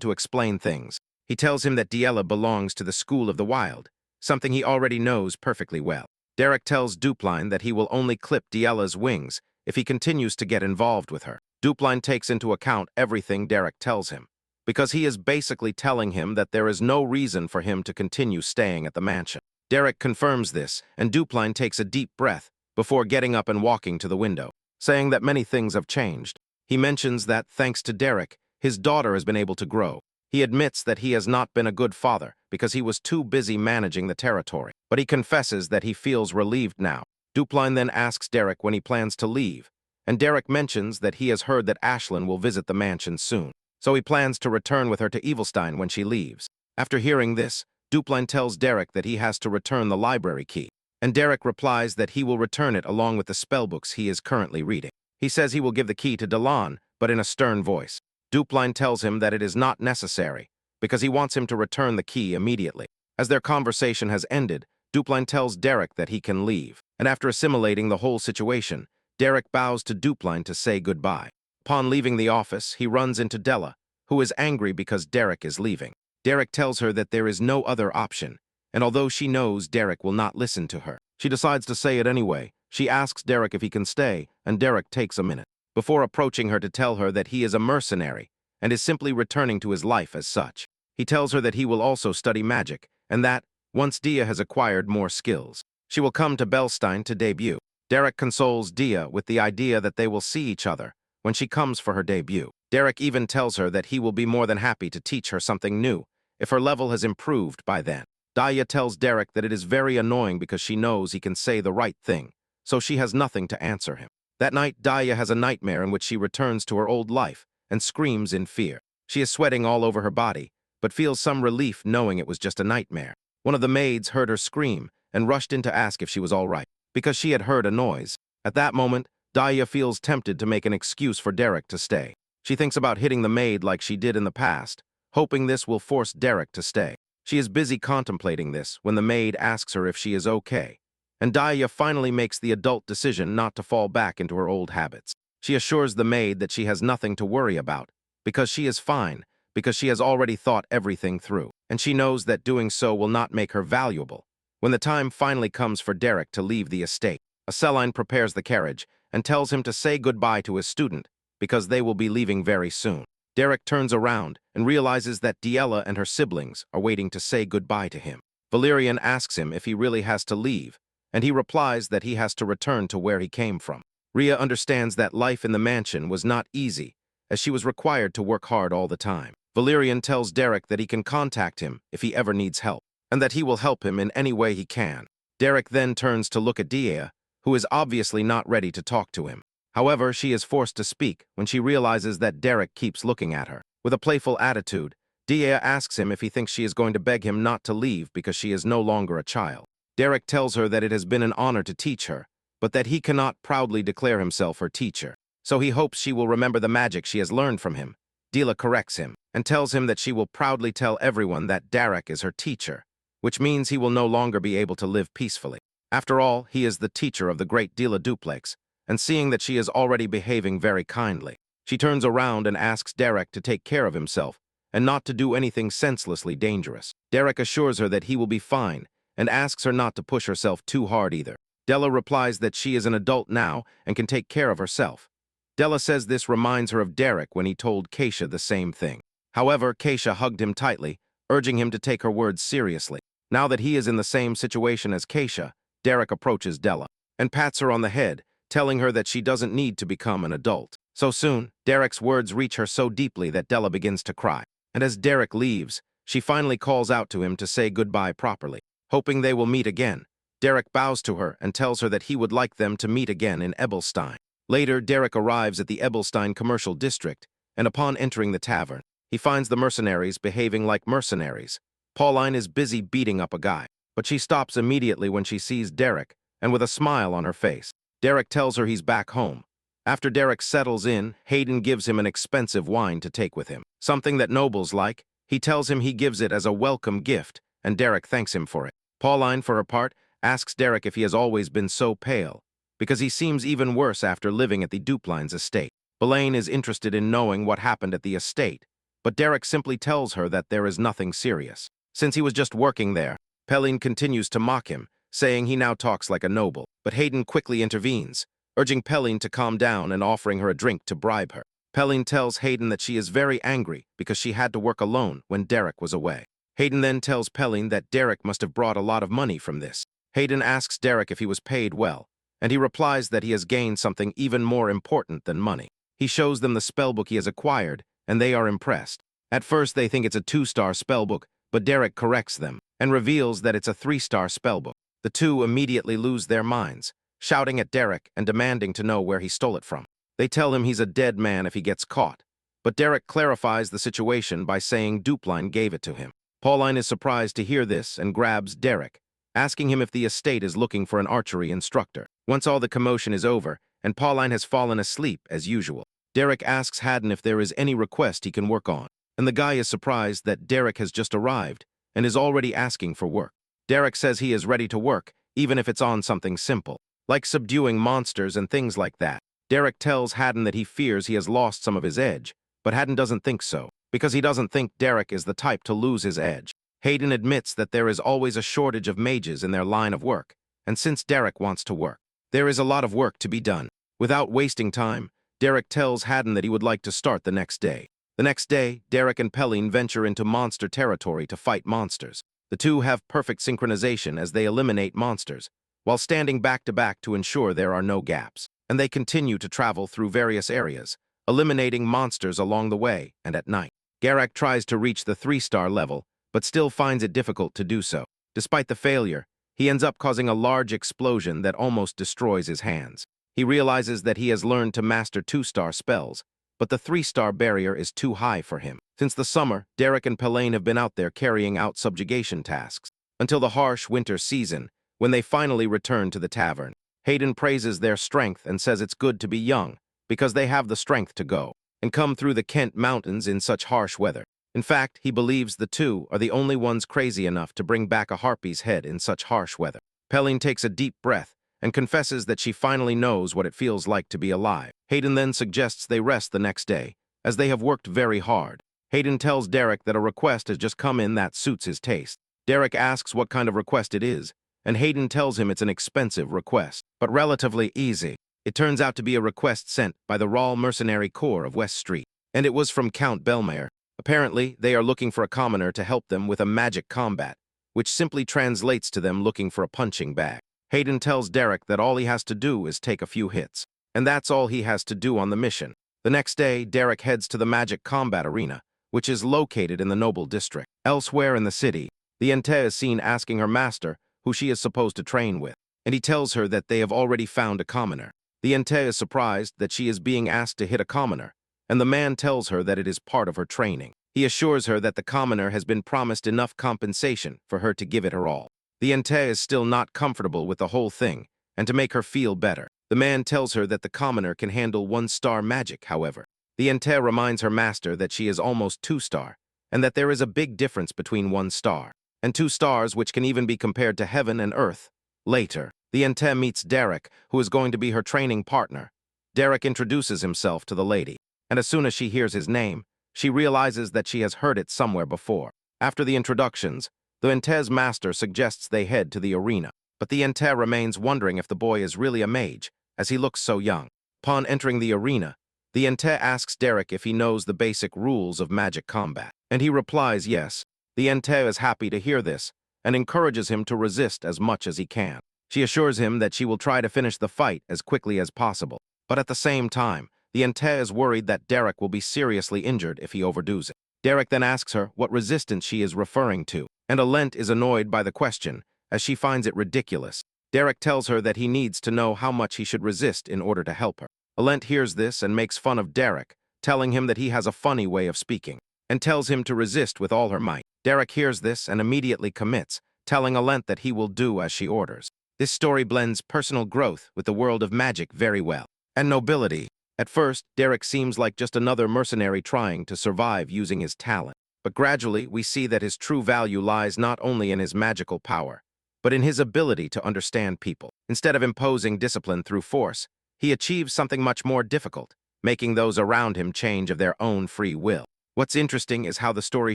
A: to explain things. He tells him that Diella belongs to the School of the Wild, something he already knows perfectly well. Derek tells Dupline that he will only clip Diella's wings if he continues to get involved with her. Dupline takes into account everything Derek tells him, because he is basically telling him that there is no reason for him to continue staying at the mansion. Derek confirms this, and Dupline takes a deep breath before getting up and walking to the window, saying that many things have changed. He mentions that, thanks to Derek, his daughter has been able to grow. He admits that he has not been a good father because he was too busy managing the territory, but he confesses that he feels relieved now. Dupline then asks Derek when he plans to leave, and Derek mentions that he has heard that Ashlyn will visit the mansion soon, so he plans to return with her to Evilstein when she leaves. After hearing this, Dupline tells Derek that he has to return the library key, and Derek replies that he will return it along with the spellbooks he is currently reading. He says he will give the key to Delan, but in a stern voice. Dupline tells him that it is not necessary, because he wants him to return the key immediately. As their conversation has ended, Dupline tells Derek that he can leave, and after assimilating the whole situation, Derek bows to Dupline to say goodbye. Upon leaving the office, he runs into Della, who is angry because Derek is leaving. Derek tells her that there is no other option, and although she knows Derek will not listen to her, she decides to say it anyway. She asks Derek if he can stay, and Derek takes a minute, before approaching her to tell her that he is a mercenary and is simply returning to his life as such. He tells her that he will also study magic, and that, once Dia has acquired more skills, she will come to Belstein to debut. Derek consoles Dia with the idea that they will see each other when she comes for her debut. Derek even tells her that he will be more than happy to teach her something new if her level has improved by then. Dia tells Derek that it is very annoying because she knows he can say the right thing, so she has nothing to answer him. That night, Dia has a nightmare in which she returns to her old life and screams in fear. She is sweating all over her body, but feels some relief knowing it was just a nightmare. One of the maids heard her scream and rushed in to ask if she was all right, because she had heard a noise. At that moment, Dia feels tempted to make an excuse for Derek to stay. She thinks about hitting the maid like she did in the past, hoping this will force Derek to stay. She is busy contemplating this when the maid asks her if she is okay, and Dia finally makes the adult decision not to fall back into her old habits. She assures the maid that she has nothing to worry about, because she is fine, because she has already thought everything through, and she knows that doing so will not make her valuable. When the time finally comes for Derek to leave the estate, a Celine prepares the carriage and tells him to say goodbye to his student, because they will be leaving very soon. Derek turns around and realizes that Diella and her siblings are waiting to say goodbye to him. Valerian asks him if he really has to leave, and he replies that he has to return to where he came from. Rhea understands that life in the mansion was not easy, as she was required to work hard all the time. Valerian tells Derek that he can contact him if he ever needs help, and that he will help him in any way he can. Derek then turns to look at Dea, who is obviously not ready to talk to him. However, she is forced to speak when she realizes that Derek keeps looking at her. With a playful attitude, Dea asks him if he thinks she is going to beg him not to leave because she is no longer a child. Derek tells her that it has been an honor to teach her, but that he cannot proudly declare himself her teacher. So he hopes she will remember the magic she has learned from him. Dela corrects him and tells him that she will proudly tell everyone that Derek is her teacher, which means he will no longer be able to live peacefully. After all, he is the teacher of the great Dela Duplex, and seeing that she is already behaving very kindly, she turns around and asks Derek to take care of himself and not to do anything senselessly dangerous. Derek assures her that he will be fine and asks her not to push herself too hard either. Della replies that she is an adult now and can take care of herself. Della says this reminds her of Derek when he told Keisha the same thing. However, Keisha hugged him tightly, urging him to take her words seriously. Now that he is in the same situation as Keisha, Derek approaches Della and pats her on the head, telling her that she doesn't need to become an adult. So soon, Derek's words reach her so deeply that Della begins to cry. And as Derek leaves, she finally calls out to him to say goodbye properly. Hoping they will meet again, Derek bows to her and tells her that he would like them to meet again in Ebelstein. Later, Derek arrives at the Ebelstein commercial district, and upon entering the tavern, he finds the mercenaries behaving like mercenaries. Pauline is busy beating up a guy, but she stops immediately when she sees Derek, and with a smile on her face. Derek tells her he's back home. After Derek settles in, Hayden gives him an expensive wine to take with him, something that nobles like. He tells him he gives it as a welcome gift, and Derek thanks him for it. Pauline, for her part, asks Derek if he has always been so pale, because he seems even worse after living at the Duplines estate. Belaine is interested in knowing what happened at the estate, but Derek simply tells her that there is nothing serious. Since he was just working there, Pelline continues to mock him, saying he now talks like a noble. But Hayden quickly intervenes, urging Pelline to calm down and offering her a drink to bribe her. Pelline tells Hayden that she is very angry because she had to work alone when Derek was away. Hayden then tells Pelline that Derek must have brought a lot of money from this. Hayden asks Derek if he was paid well, and he replies that he has gained something even more important than money. He shows them the spellbook he has acquired, and they are impressed. At first they think it's a 2-star spellbook, but Derek corrects them and reveals that it's a 3-star spellbook. The two immediately lose their minds, shouting at Derek and demanding to know where he stole it from. They tell him he's a dead man if he gets caught, but Derek clarifies the situation by saying Dupline gave it to him. Pauline is surprised to hear this and grabs Derek, asking him if the estate is looking for an archery instructor. Once all the commotion is over, and Pauline has fallen asleep as usual, Derek asks Haddon if there is any request he can work on, and the guy is surprised that Derek has just arrived and is already asking for work. Derek says he is ready to work, even if it's on something simple, like subduing monsters and things like that. Derek tells Haddon that he fears he has lost some of his edge, but Haddon doesn't think so, because he doesn't think Derek is the type to lose his edge. Hayden admits that there is always a shortage of mages in their line of work, and since Derek wants to work, there is a lot of work to be done. Without wasting time, Derek tells Haddon that he would like to start the next day. The next day, Derek and Pelline venture into monster territory to fight monsters. The two have perfect synchronization as they eliminate monsters, while standing back to back to ensure there are no gaps. And they continue to travel through various areas, eliminating monsters along the way and at night. Garak tries to reach the 3-star level, but still finds it difficult to do so. Despite the failure, he ends up causing a large explosion that almost destroys his hands. He realizes that he has learned to master 2-star spells, but the 3-star barrier is too high for him. Since the summer, Derek and Pelline have been out there carrying out subjugation tasks, until the harsh winter season, when they finally return to the tavern. Hayden praises their strength and says it's good to be young, because they have the strength to go and come through the Kent Mountains in such harsh weather. In fact, he believes the two are the only ones crazy enough to bring back a harpy's head in such harsh weather. Pelline takes a deep breath and confesses that she finally knows what it feels like to be alive. Hayden then suggests they rest the next day, as they have worked very hard. Hayden tells Derek that a request has just come in that suits his taste. Derek asks what kind of request it is, and Hayden tells him it's an expensive request, but relatively easy. It turns out to be a request sent by the Raw Mercenary Corps of West Street, and it was from Count Belmayer. Apparently, they are looking for a commoner to help them with a magic combat, which simply translates to them looking for a punching bag. Hayden tells Derek that all he has to do is take a few hits, and that's all he has to do on the mission. The next day, Derek heads to the magic combat arena, which is located in the Noble District. Elsewhere in the city, the Ente is seen asking her master who she is supposed to train with, and he tells her that they have already found a commoner. The Ente is surprised that she is being asked to hit a commoner, and the man tells her that it is part of her training. He assures her that the commoner has been promised enough compensation for her to give it her all. The Ente is still not comfortable with the whole thing, and to make her feel better, the man tells her that the commoner can handle 1-star magic, however. The Ente reminds her master that she is almost 2-star, and that there is a big difference between 1 star and 2 stars, which can even be compared to heaven and earth. Later, the Ente meets Derek, who is going to be her training partner. Derek introduces himself to the lady, and as soon as she hears his name, she realizes that she has heard it somewhere before. After the introductions, the Ente's master suggests they head to the arena, but the Ente remains wondering if the boy is really a mage, as he looks so young. Upon entering the arena, the Ente asks Derek if he knows the basic rules of magic combat, and he replies yes. The Ente is happy to hear this, and encourages him to resist as much as he can. She assures him that she will try to finish the fight as quickly as possible, but at the same time, the Ente is worried that Derek will be seriously injured if he overdoes it. Derek then asks her what resistance she is referring to, and Alent is annoyed by the question, as she finds it ridiculous. Derek tells her that he needs to know how much he should resist in order to help her. Alent hears this and makes fun of Derek, telling him that he has a funny way of speaking, and tells him to resist with all her might. Derek hears this and immediately commits, telling Alent that he will do as she orders. This story blends personal growth with the world of magic very well. And nobility. At first, Derek seems like just another mercenary trying to survive using his talent. But gradually, we see that his true value lies not only in his magical power, but in his ability to understand people. Instead of imposing discipline through force, he achieves something much more difficult, making those around him change of their own free will. What's interesting is how the story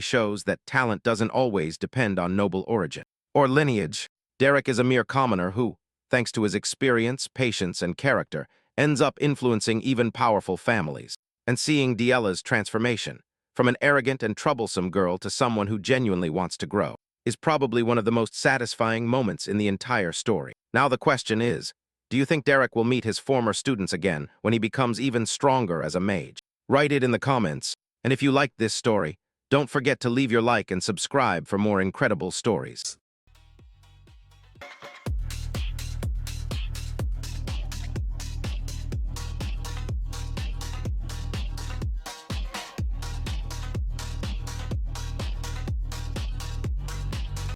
A: shows that talent doesn't always depend on noble origin or lineage. Derek is a mere commoner who, thanks to his experience, patience, and character, ends up influencing even powerful families. And seeing Diella's transformation, from an arrogant and troublesome girl to someone who genuinely wants to grow, is probably one of the most satisfying moments in the entire story. Now the question is, do you think Derek will meet his former students again when he becomes even stronger as a mage? Write it in the comments, and if you liked this story, don't forget to leave your like and subscribe for more incredible stories.